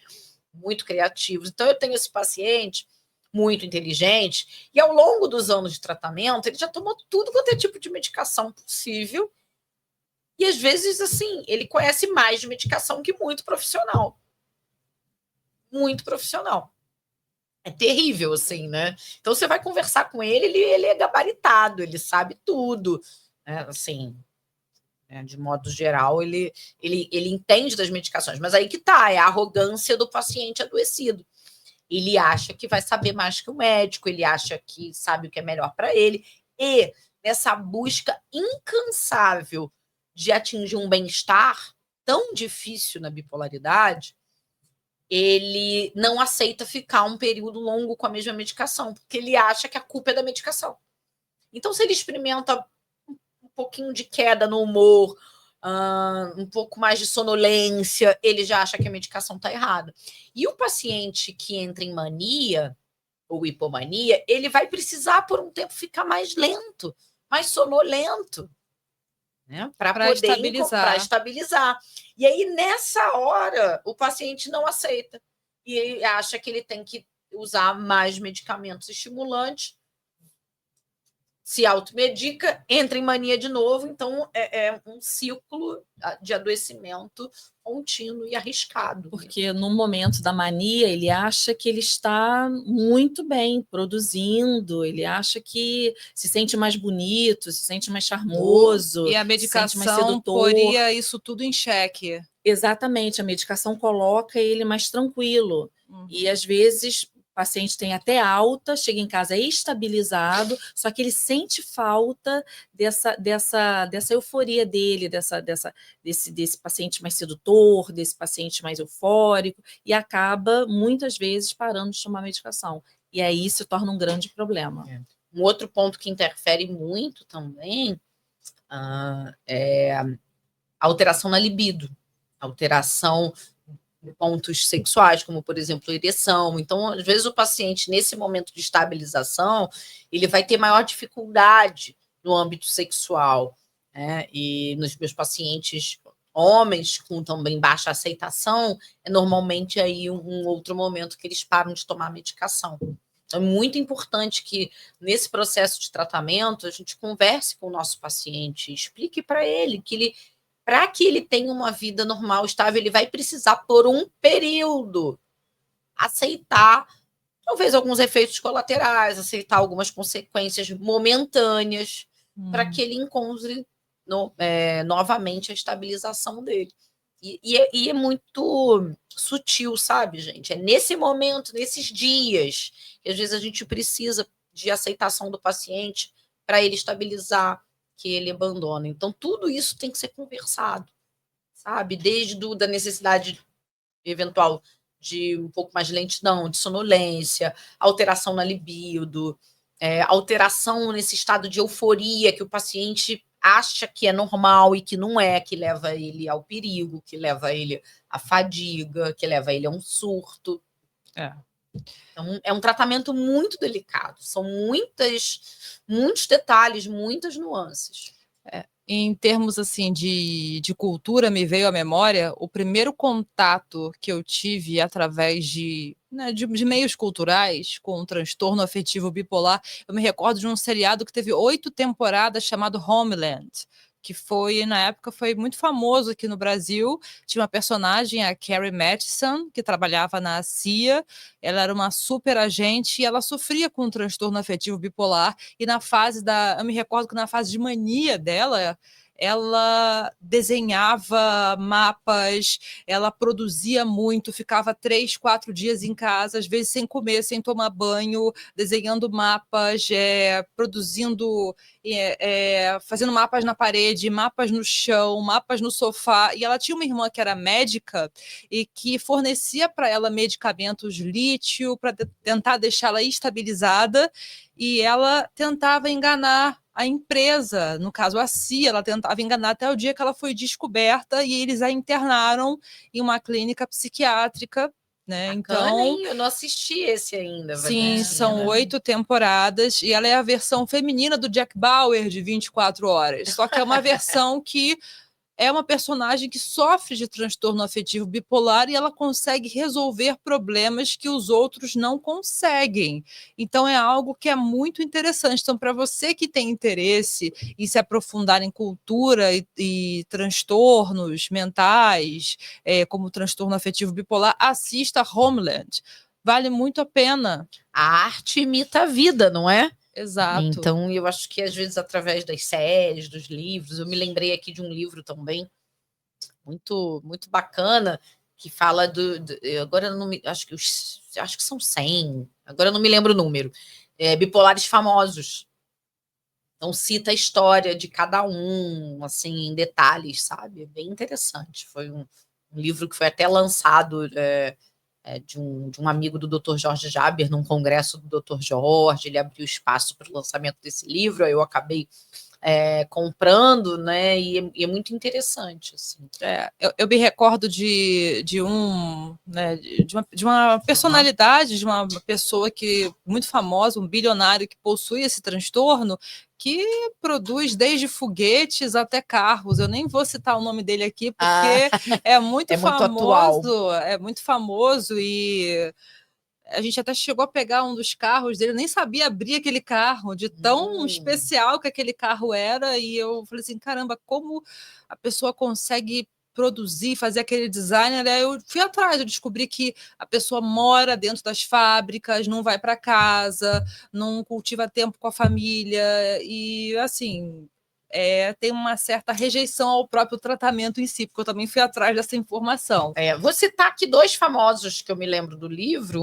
muito criativos. Então, eu tenho esse paciente muito inteligente, e ao longo dos anos de tratamento, ele já tomou tudo quanto é tipo de medicação possível, e às vezes, assim, ele conhece mais de medicação que muito profissional. Muito profissional. É terrível, assim, né? Então, você vai conversar com ele, ele é gabaritado, ele sabe tudo, né? Assim, de modo geral, ele entende das medicações. Mas aí que tá, é a arrogância do paciente adoecido. Ele acha que vai saber mais que o médico, ele acha que sabe o que é melhor para ele. E nessa busca incansável de atingir um bem-estar tão difícil na bipolaridade, ele não aceita ficar um período longo com a mesma medicação, porque ele acha que a culpa é da medicação. Então, se ele experimenta um pouquinho de queda no humor, um pouco mais de sonolência, ele já acha que a medicação está errada. E o paciente que entra em mania ou hipomania, ele vai precisar, por um tempo, ficar mais lento, mais sonolento, né? Para poder estabilizar. E aí, nessa hora, o paciente não aceita e acha que ele tem que usar mais medicamentos estimulantes, se automedica, entra em mania de novo. Então, é um ciclo de adoecimento contínuo e arriscado. Porque no momento da mania, ele acha que ele está muito bem produzindo, ele acha que se sente mais bonito, se sente mais charmoso. E a medicação poria isso tudo em xeque. Exatamente, a medicação coloca ele mais tranquilo. E às vezes o paciente tem até alta, chega em casa estabilizado, só que ele sente falta dessa euforia dele, desse paciente mais sedutor, desse paciente mais eufórico, e acaba, muitas vezes, parando de tomar medicação. E aí se torna um grande problema. Um outro ponto que interfere muito também é a alteração na libido, alteração pontos sexuais, como, por exemplo, ereção. Então, às vezes, o paciente, nesse momento de estabilização, ele vai ter maior dificuldade no âmbito sexual, né? E nos meus pacientes homens com também baixa aceitação, é normalmente aí um outro momento que eles param de tomar medicação. Então, é muito importante que, nesse processo de tratamento, a gente converse com o nosso paciente, explique para ele que para que ele tenha uma vida normal, estável, ele vai precisar, por um período, aceitar, talvez, alguns efeitos colaterais, aceitar algumas consequências momentâneas, para que ele encontre novamente a estabilização dele. E é muito sutil, sabe, gente? É nesse momento, nesses dias, que às vezes a gente precisa de aceitação do paciente para ele estabilizar, que ele abandona. Então, tudo isso tem que ser conversado, sabe? Desde da necessidade eventual de um pouco mais de lentidão, de sonolência, alteração na libido, alteração nesse estado de euforia que o paciente acha que é normal e que não é, que leva ele ao perigo, que leva ele à fadiga, que leva ele a um surto. Então, é um tratamento muito delicado. São muitos detalhes, muitas nuances. Em termos assim de cultura, me veio à memória o primeiro contato que eu tive através de meios culturais com o transtorno afetivo bipolar. Eu me recordo de um seriado que teve 8 temporadas chamado Homeland, que na época foi muito famoso aqui no Brasil. Tinha uma personagem, a Carrie Mathison, que trabalhava na CIA. Ela era uma super agente e ela sofria com um transtorno afetivo bipolar. E eu me recordo que na fase de mania dela, ela desenhava mapas, ela produzia muito, ficava 3, 4 dias em casa, às vezes sem comer, sem tomar banho, desenhando mapas, produzindo, fazendo mapas na parede, mapas no chão, mapas no sofá. E ela tinha uma irmã que era médica e que fornecia para ela medicamentos lítio para tentar deixá-la estabilizada, e ela tentava enganar a empresa, no caso a CIA, ela tentava enganar até o dia que ela foi descoberta e eles a internaram em uma clínica psiquiátrica, né? Bacana, então, hein? Eu não assisti esse ainda. Sim, são 8 temporadas e ela é a versão feminina do Jack Bauer de 24 horas. Só que é uma versão que é uma personagem que sofre de transtorno afetivo bipolar e ela consegue resolver problemas que os outros não conseguem. Então, é algo que é muito interessante. Então, para você que tem interesse em se aprofundar em cultura e transtornos mentais, como o transtorno afetivo bipolar, assista Homeland. Vale muito a pena. A arte imita a vida, não é? Exato. Então, eu acho que, às vezes, através das séries, dos livros, eu me lembrei aqui de um livro também, muito, muito bacana, que fala agora eu não me, acho que são 100, agora eu não me lembro o número, bipolares famosos. Então, cita a história de cada um, assim, em detalhes, sabe? É bem interessante. Foi um livro que foi até lançado de um amigo do Dr. Jorge Jaber, num congresso do Dr. Jorge. Ele abriu espaço para o lançamento desse livro, aí eu acabei comprando, né? E é muito interessante, assim. Eu me recordo de uma personalidade, de uma pessoa muito famosa, um bilionário que possui esse transtorno, que produz desde foguetes até carros. Eu nem vou citar o nome dele aqui, porque é muito famoso, é muito famoso, e a gente até chegou a pegar um dos carros dele, eu nem sabia abrir aquele carro, de tão especial que aquele carro era, e eu falei assim, caramba, como a pessoa consegue produzir, fazer aquele design. Aí eu fui atrás, eu descobri que a pessoa mora dentro das fábricas, não vai para casa, não cultiva tempo com a família, e assim... tem uma certa rejeição ao próprio tratamento em si, porque eu também fui atrás dessa informação. Vou citar aqui 2 famosos que eu me lembro do livro.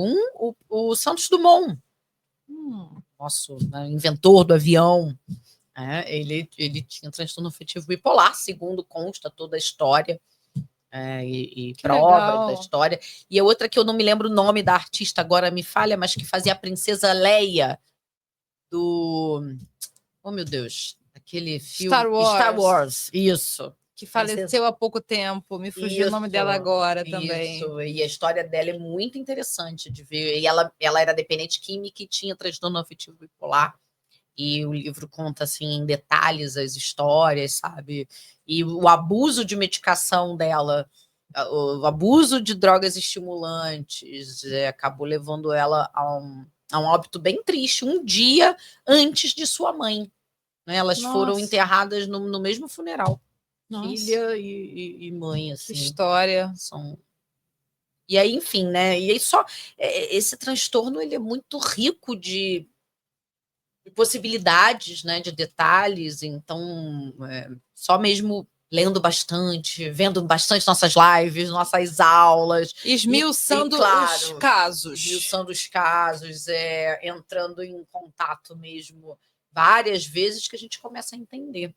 O Santos Dumont, nosso inventor do avião. Ele tinha transtorno afetivo bipolar, segundo consta toda a história e prova da história. E a outra que eu não me lembro o nome da artista, agora me falha, mas que fazia a princesa Leia do... Oh, meu Deus! Aquele filme... Star Wars. Star Wars, isso. que faleceu há pouco tempo. Me fugiu o nome dela agora também. Isso, e a história dela é muito interessante de ver. E ela era dependente química e tinha transtorno afetivo bipolar. E o livro conta, assim, em detalhes as histórias, sabe? E o abuso de medicação dela, o abuso de drogas estimulantes, acabou levando ela a um óbito bem triste, um dia antes de sua mãe. Né? Elas foram enterradas no mesmo funeral. Nossa. Filha e mãe, assim. Que história. E aí, enfim, né? E aí esse transtorno, ele é muito rico de possibilidades, né? De detalhes. Então, só mesmo lendo bastante, vendo bastante nossas lives, nossas aulas. Esmiuçando os casos. Esmiuçando os casos, entrando em contato mesmo várias vezes que a gente começa a entender.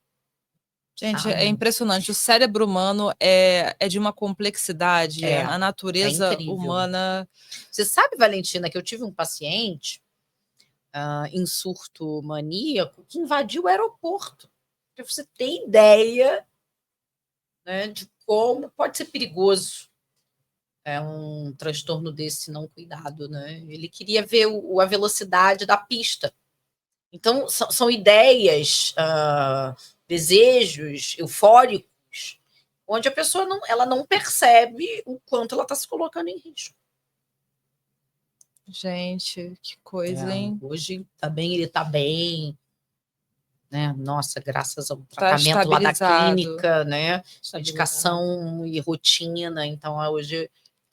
Gente, é impressionante. O cérebro humano é de uma complexidade, a natureza humana. Você sabe, Valentina, que eu tive um paciente em surto maníaco que invadiu o aeroporto. Para você ter ideia, né, de como pode ser perigoso um transtorno desse não cuidado. Né? Ele queria ver a velocidade da pista. Então, são ideias, desejos eufóricos, onde a pessoa ela não percebe o quanto ela está se colocando em risco. Gente, que coisa, hein? Hoje ele está bem, né? Nossa, graças ao tratamento lá da clínica, né? Medicação e rotina. Então, hoje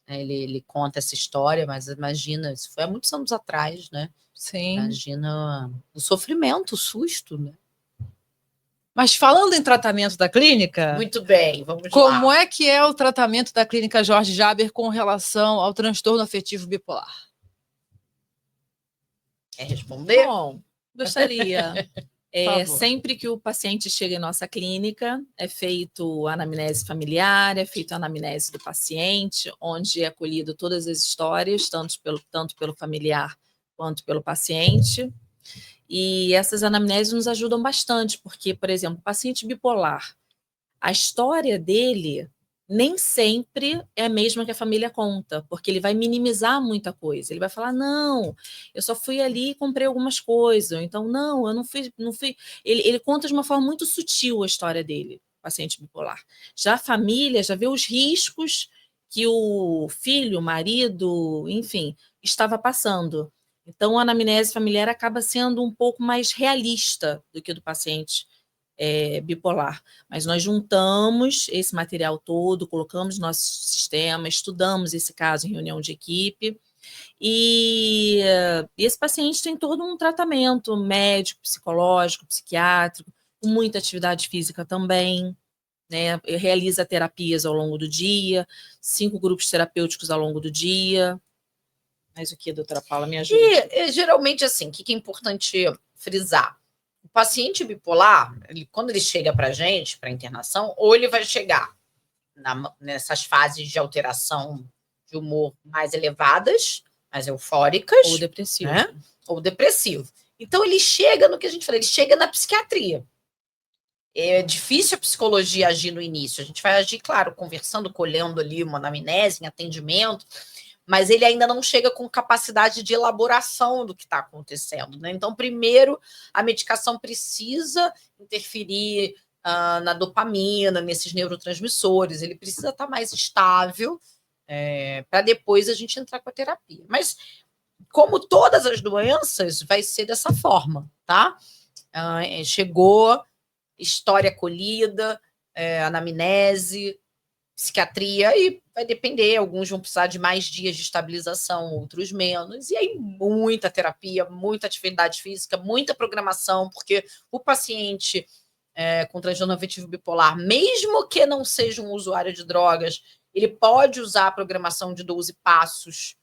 ele conta essa história, mas imagina, isso foi há muitos anos atrás, né? Sim. Imagina o sofrimento, o susto, né? Mas falando em tratamento da clínica... Muito bem, vamos lá. Como é que é o tratamento da clínica Jorge Jaber com relação ao transtorno afetivo bipolar? Quer responder? Bom, gostaria. Sempre que o paciente chega em nossa clínica, é feito a anamnese familiar, é feito a anamnese do paciente, onde é acolhido todas as histórias, tanto pelo familiar quanto pelo paciente. E essas anamneses nos ajudam bastante, porque, por exemplo, o paciente bipolar, a história dele nem sempre é a mesma que a família conta, porque ele vai minimizar muita coisa. Ele vai falar, não, eu só fui ali e comprei algumas coisas. Ou então, não, eu não fui. Ele conta de uma forma muito sutil a história dele, o paciente bipolar. Já a família já vê os riscos que o filho, o marido, enfim, estava passando. Então, a anamnese familiar acaba sendo um pouco mais realista do que do paciente bipolar. Mas nós juntamos esse material todo, colocamos no nosso sistema, estudamos esse caso em reunião de equipe, e esse paciente tem todo um tratamento médico, psicológico, psiquiátrico, com muita atividade física também, né? Realiza terapias ao longo do dia, 5 grupos terapêuticos ao longo do dia. Mas o que, doutora Paula, me ajuda? E geralmente, assim, o que é importante frisar? O paciente bipolar, quando ele chega para a gente, para internação, ou ele vai chegar nessas fases de alteração de humor mais elevadas, mais eufóricas. Ou depressivo. Né? Ou depressivo. Então, ele chega no que a gente fala, ele chega na psiquiatria. É difícil a psicologia agir no início. A gente vai agir, claro, conversando, colhendo ali uma anamnese, em atendimento, mas ele ainda não chega com capacidade de elaboração do que está acontecendo. Né? Então, primeiro, a medicação precisa interferir na dopamina, nesses neurotransmissores, ele precisa estar mais estável para depois a gente entrar com a terapia. Mas, como todas as doenças, vai ser dessa forma, tá? Chegou, história colhida, anamnese, psiquiatria, e vai depender, alguns vão precisar de mais dias de estabilização, outros menos, e aí muita terapia, muita atividade física, muita programação, porque o paciente com transtorno afetivo bipolar, mesmo que não seja um usuário de drogas, ele pode usar a programação de 12 passos,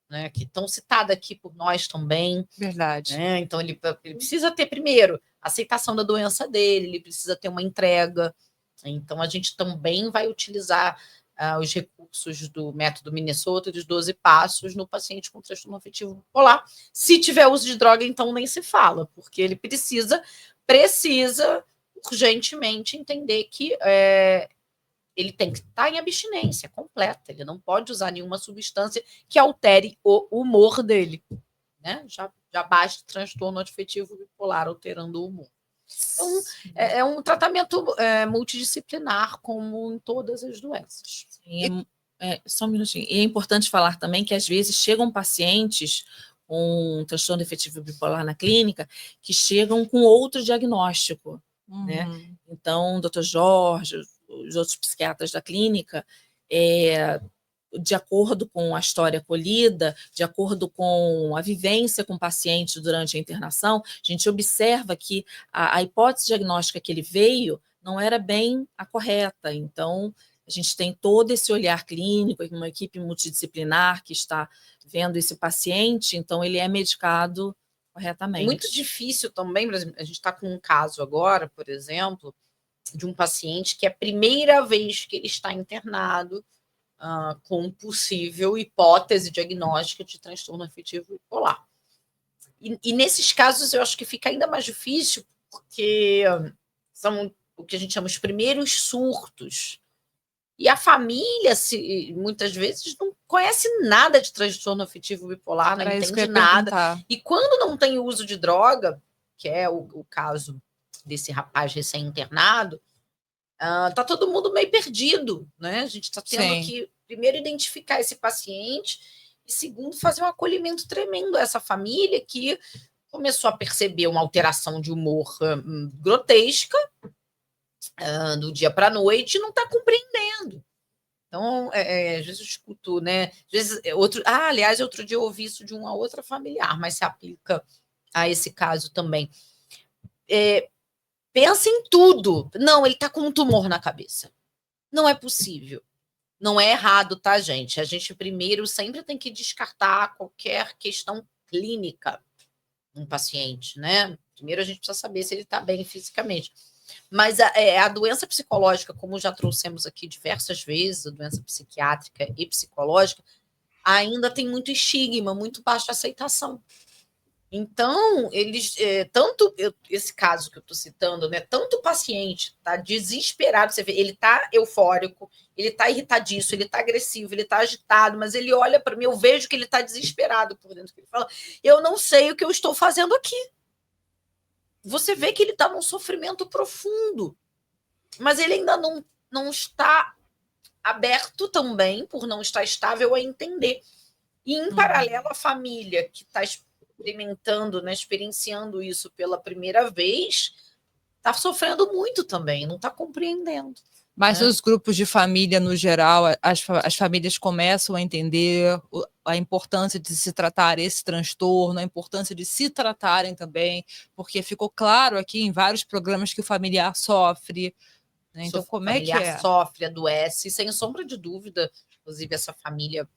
né, que estão citadas aqui por nós também. Verdade. Né? Então, ele precisa ter, primeiro, a aceitação da doença dele, ele precisa ter uma entrega. Então, a gente também vai utilizar os recursos do método Minnesota dos 12 passos no paciente com transtorno afetivo bipolar. Se tiver uso de droga, então nem se fala, porque ele precisa urgentemente entender que ele tem que estar em abstinência completa, ele não pode usar nenhuma substância que altere o humor dele, né? Já basta transtorno afetivo bipolar alterando o humor. Então, é um tratamento multidisciplinar, como em todas as doenças. Só um minutinho. E é importante falar também que, às vezes, chegam pacientes com transtorno afetivo bipolar na clínica que chegam com outro diagnóstico, né? Então, o Dr. Jorge, os outros psiquiatras da clínica, de acordo com a história acolhida, de acordo com a vivência com o paciente durante a internação, a gente observa que a hipótese diagnóstica que ele veio não era bem a correta. Então, a gente tem todo esse olhar clínico, uma equipe multidisciplinar que está vendo esse paciente, então ele é medicado corretamente. Muito difícil também, a gente está com um caso agora, por exemplo, de um paciente que é a primeira vez que ele está internado com possível hipótese diagnóstica de transtorno afetivo bipolar. E nesses casos eu acho que fica ainda mais difícil, porque são o que a gente chama os primeiros surtos. E a família, muitas vezes, não conhece nada de transtorno afetivo bipolar, não entende nada. E quando não tem uso de droga, que é o caso desse rapaz recém-internado, tá todo mundo meio perdido, né? A gente está tendo que, primeiro, identificar esse paciente e, segundo, fazer um acolhimento tremendo a essa família que começou a perceber uma alteração de humor grotesca do dia para a noite e não está compreendendo. Então, às vezes eu escuto, né? Às vezes, aliás, outro dia eu ouvi isso de uma outra familiar, mas se aplica a esse caso também. Pensa em tudo. Não, ele está com um tumor na cabeça. Não é possível. Não é errado, tá, gente? A gente primeiro sempre tem que descartar qualquer questão clínica no paciente, né? Primeiro a gente precisa saber se ele está bem fisicamente. Mas a doença psicológica, como já trouxemos aqui diversas vezes, a doença psiquiátrica e psicológica, ainda tem muito estigma, muito baixa aceitação. Então, eles, esse caso que eu estou citando, né? Tanto o paciente está desesperado, você vê, ele está eufórico, ele está irritadiço, ele está agressivo, ele está agitado, mas ele olha para mim, eu vejo que ele está desesperado por dentro, que ele fala, eu não sei o que eu estou fazendo aqui. Você vê que ele está num sofrimento profundo, mas ele ainda não está aberto também, por não estar estável a entender. E, em paralelo, a família que está experimentando, né, experienciando isso pela primeira vez, está sofrendo muito também, não está compreendendo. Mas nos grupos de família, no geral, as famílias começam a entender a importância de se tratar esse transtorno, a importância de se tratarem também, porque ficou claro aqui em vários programas que o familiar sofre. Né? Então, como é que é? O familiar sofre, adoece, sem sombra de dúvida. Inclusive, essa família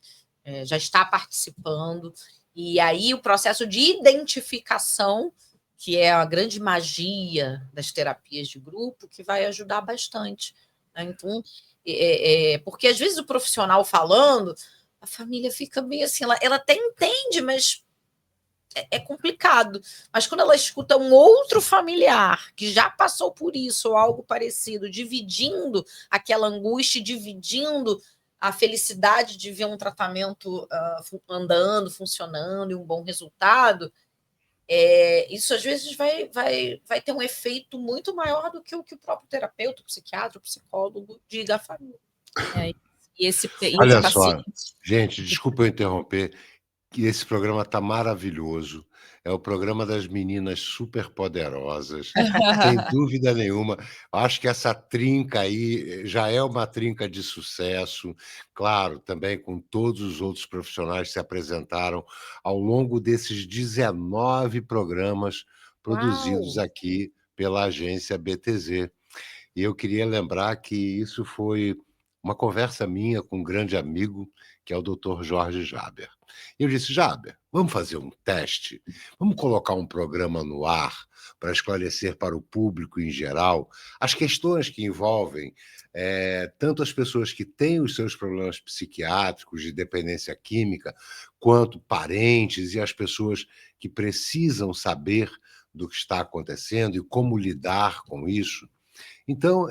já está participando. E aí, o processo de identificação, que é a grande magia das terapias de grupo, que vai ajudar bastante. Então, porque às vezes o profissional falando, a família fica meio assim, ela até entende, mas é complicado. Mas quando ela escuta um outro familiar que já passou por isso ou algo parecido, dividindo aquela angústia, dividindo a felicidade de ver um tratamento andando, funcionando e um bom resultado, isso às vezes vai ter um efeito muito maior do que o próprio terapeuta, o psiquiatra, o psicólogo diga à família. Olha só, gente, desculpa eu interromper, que esse programa está maravilhoso. É o programa das meninas superpoderosas, sem dúvida nenhuma. Acho que essa trinca aí já é uma trinca de sucesso, claro, também com todos os outros profissionais que se apresentaram ao longo desses 19 programas produzidos aqui pela agência BTZ. E eu queria lembrar que isso foi uma conversa minha com um grande amigo, que é o Dr. Jorge Jaber. Eu disse, Jaber, vamos fazer um teste? Vamos colocar um programa no ar para esclarecer para o público em geral as questões que envolvem tanto as pessoas que têm os seus problemas psiquiátricos de dependência química, quanto parentes e as pessoas que precisam saber do que está acontecendo e como lidar com isso. Então,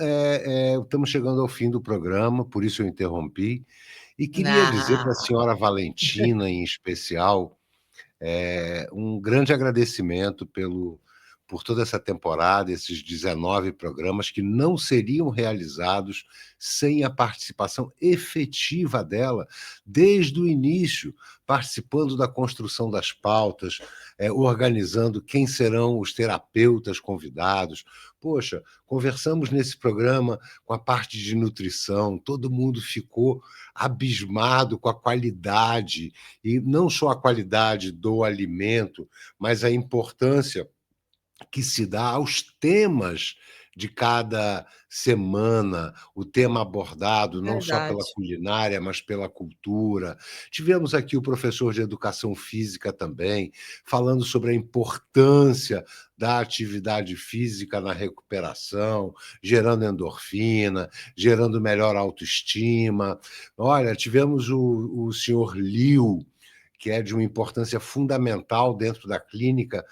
estamos chegando ao fim do programa, por isso eu interrompi, e queria dizer para a Ah, senhora Valentina, em especial, um grande agradecimento por toda essa temporada, esses 19 programas que não seriam realizados sem a participação efetiva dela, desde o início, participando da construção das pautas, organizando quem serão os terapeutas convidados. Poxa, conversamos nesse programa com a parte de nutrição, todo mundo ficou abismado com a qualidade, e não só a qualidade do alimento, mas a importância que se dá aos temas de cada semana, o tema abordado não só pela Verdade. culinária, mas pela cultura. Tivemos aqui o professor de educação física também, falando sobre a importância da atividade física na recuperação, gerando endorfina, gerando melhor autoestima. Olha, tivemos o senhor Liu, que é de uma importância fundamental dentro da clínica,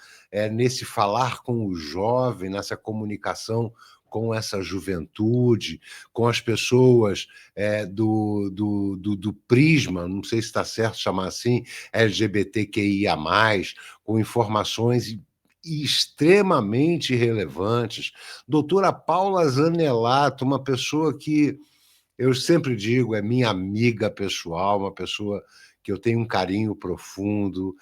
nesse falar com o jovem, nessa comunicação com essa juventude, com as pessoas do prisma, não sei se está certo chamar assim, LGBTQIA+, com informações extremamente relevantes. Doutora Paula Zanelato, uma pessoa que eu sempre digo, é minha amiga pessoal, uma pessoa que eu tenho um carinho profundo,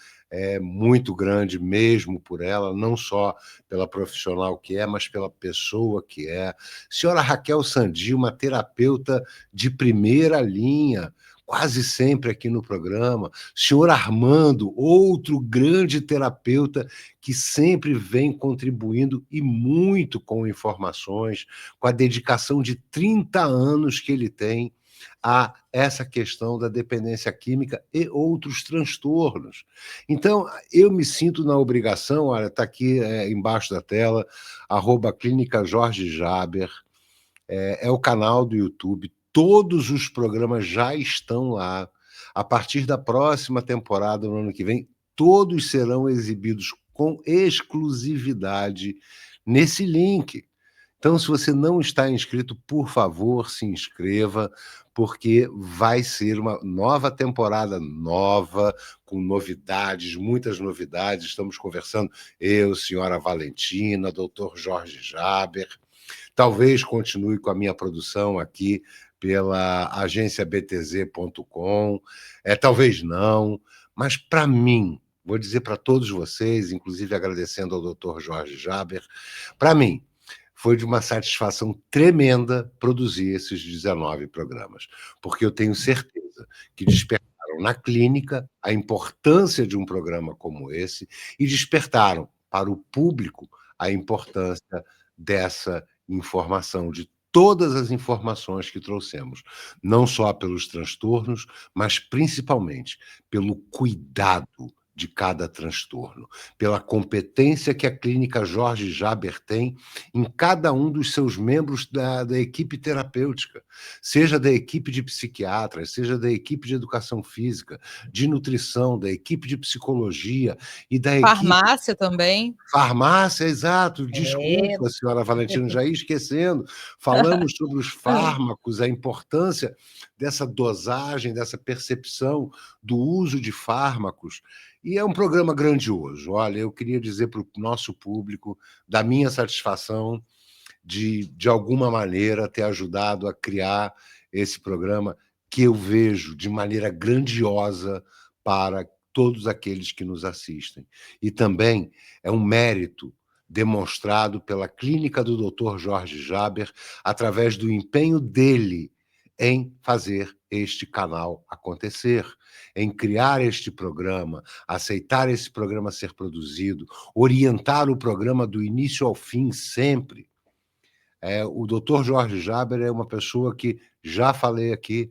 muito grande mesmo por ela, não só pela profissional que é, mas pela pessoa que é. Senhora Raquel Sandi, uma terapeuta de primeira linha, quase sempre aqui no programa. Senhor Armando, outro grande terapeuta que sempre vem contribuindo e muito com informações, com a dedicação de 30 anos que ele tem a essa questão da dependência química e outros transtornos. Então, eu me sinto na obrigação, olha, está aqui embaixo da tela, @Clínica Jorge Jaber, é o canal do YouTube, todos os programas já estão lá. A partir da próxima temporada, no ano que vem, todos serão exibidos com exclusividade nesse link. Então, se você não está inscrito, por favor, se inscreva, porque vai ser uma nova temporada nova, com novidades, muitas novidades. Estamos conversando, eu, senhora Valentina, doutor Jorge Jaber. Talvez continue com a minha produção aqui pela agência btz.com, talvez não, mas para mim, vou dizer para todos vocês, inclusive agradecendo ao doutor Jorge Jaber, para mim, foi de uma satisfação tremenda produzir esses 19 programas, porque eu tenho certeza que despertaram na clínica a importância de um programa como esse e despertaram para o público a importância dessa informação, de todas as informações que trouxemos, não só pelos transtornos, mas principalmente pelo cuidado de cada transtorno, pela competência que a clínica Jorge Jaber tem em cada um dos seus membros da equipe terapêutica, seja da equipe de psiquiatras, seja da equipe de educação física, de nutrição, da equipe de psicologia e da equipe Farmácia também. farmácia, exato. é. Desculpa, senhora Valentina, já ia esquecendo. Falamos sobre os fármacos, a importância dessa dosagem, dessa percepção do uso de fármacos. E é um programa grandioso. Olha, eu queria dizer para o nosso público da minha satisfação de alguma maneira, ter ajudado a criar esse programa que eu vejo de maneira grandiosa para todos aqueles que nos assistem. E também é um mérito demonstrado pela clínica do Dr. Jorge Jaber, através do empenho dele em fazer este canal acontecer, em criar este programa, aceitar esse programa ser produzido, orientar o programa do início ao fim sempre. O Dr. Jorge Jaber é uma pessoa que, já falei aqui,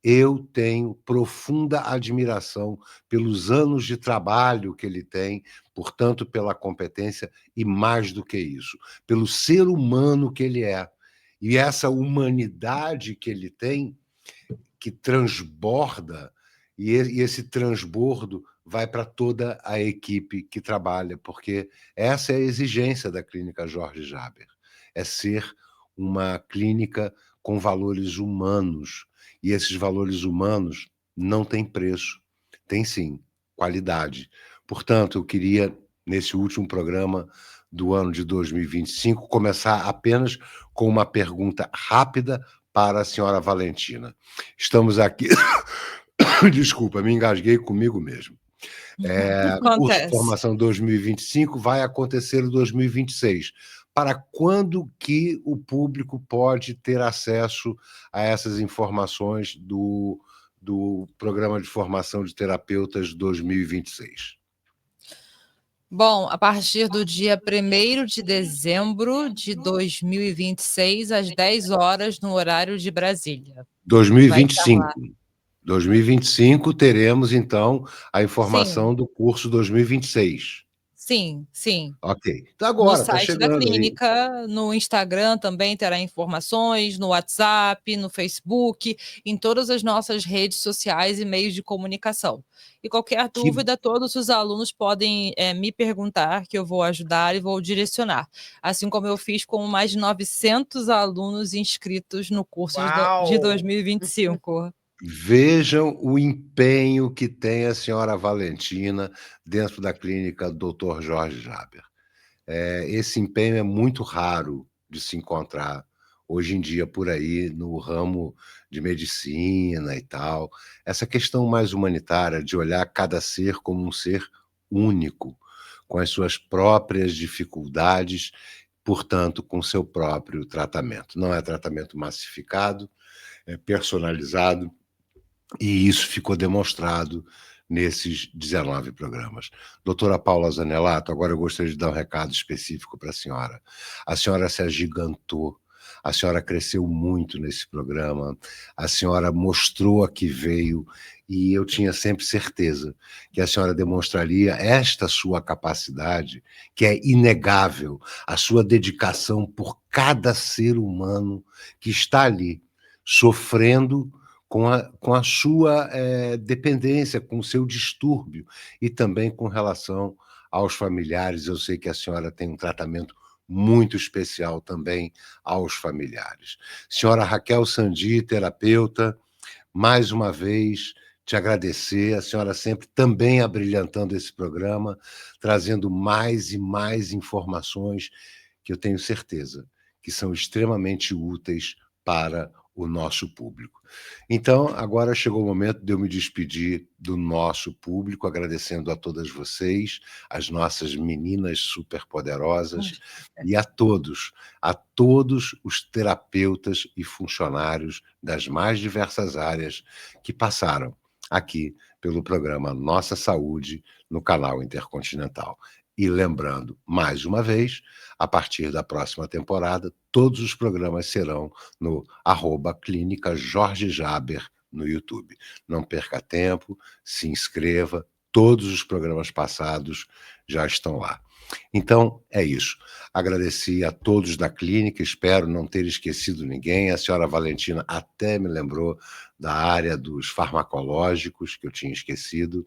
eu tenho profunda admiração pelos anos de trabalho que ele tem, portanto, pela competência e, mais do que isso, pelo ser humano que ele é. E essa humanidade que ele tem, que transborda, e esse transbordo vai para toda a equipe que trabalha, porque essa é a exigência da Clínica Jorge Jaber, é ser uma clínica com valores humanos. E esses valores humanos não têm preço. Tem sim, qualidade. Portanto, eu queria, nesse último programa do ano de 2025, começar apenas com uma pergunta rápida para a senhora Valentina. Estamos aqui... Desculpa, me engasguei comigo mesmo. O curso de Acontece. formação 2025 vai acontecer em 2026. Para quando que o público pode ter acesso a essas informações do Programa de Formação de Terapeutas 2026? Bom, a partir do dia 1º de dezembro de 2026, às 10 horas, no horário de Brasília. 2025. 2025 teremos, então, a informação Sim. do curso 2026. Sim, sim. Ok. Então No agora, está site da chegando aí. clínica, no Instagram também terá informações, no WhatsApp, no Facebook, em todas as nossas redes sociais e meios de comunicação. E qualquer Que dúvida, todos os alunos podem me perguntar, que eu vou ajudar e vou direcionar. Assim como eu fiz com mais de 900 alunos inscritos no curso de Uau! 2025. Vejam o empenho que tem a senhora Valentina dentro da clínica Dr. Jorge Jaber. Esse empenho é muito raro de se encontrar hoje em dia por aí no ramo de medicina e tal. Essa questão mais humanitária de olhar cada ser como um ser único, com as suas próprias dificuldades, portanto, com seu próprio tratamento. Não é tratamento massificado, é personalizado, e isso ficou demonstrado nesses 19 programas. Doutora Paula Zanelato, agora eu gostaria de dar um recado específico para a senhora. A senhora se agigantou, a senhora cresceu muito nesse programa, a senhora mostrou a que veio, e eu tinha sempre certeza que a senhora demonstraria esta sua capacidade, que é inegável, a sua dedicação por cada ser humano que está ali, sofrendo com a sua dependência, com o seu distúrbio, e também com relação aos familiares. Eu sei que a senhora tem um tratamento muito especial também aos familiares. Senhora Raquel Sandi, terapeuta, mais uma vez te agradecer, a senhora sempre também abrilhantando esse programa, trazendo mais e mais informações que eu tenho certeza que são extremamente úteis para o nosso público. Então, agora chegou o momento de eu me despedir do nosso público, agradecendo a todas vocês, as nossas meninas superpoderosas, e a todos os terapeutas e funcionários das mais diversas áreas que passaram aqui pelo programa Nossa Saúde no canal Intercontinental. E lembrando, mais uma vez, a partir da próxima temporada, todos os programas serão no @Clínica Jorge Jaber no YouTube. Não perca tempo, se inscreva, todos os programas passados já estão lá. Então, é isso. Agradeci a todos da clínica, espero não ter esquecido ninguém. A senhora Valentina até me lembrou da área dos farmacológicos, que eu tinha esquecido,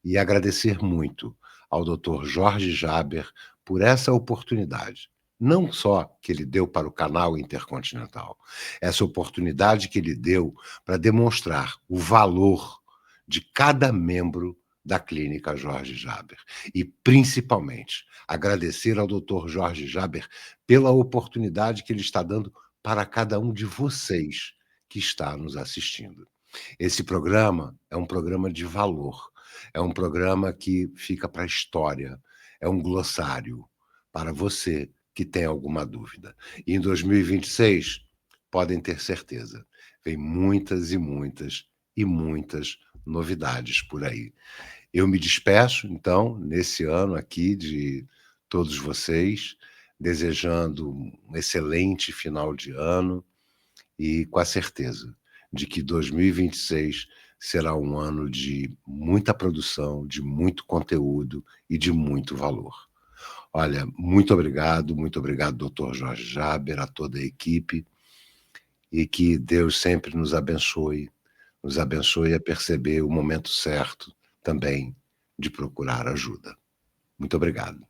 e agradecer muito ao Dr. Jorge Jaber por essa oportunidade, não só que ele deu para o canal Intercontinental, essa oportunidade que ele deu para demonstrar o valor de cada membro da clínica Jorge Jaber. E, principalmente, agradecer ao Dr. Jorge Jaber pela oportunidade que ele está dando para cada um de vocês que está nos assistindo. Esse programa é um programa de valor, é um programa que fica para a história, é um glossário para você que tem alguma dúvida. E em 2026, podem ter certeza, vem muitas e muitas e muitas novidades por aí. Eu me despeço, então, nesse ano aqui de todos vocês, desejando um excelente final de ano e com a certeza de que 2026 será um ano de muita produção, de muito conteúdo e de muito valor. Olha, muito obrigado, Dr. Jorge Jaber, a toda a equipe, e que Deus sempre nos abençoe a perceber o momento certo também de procurar ajuda. Muito obrigado.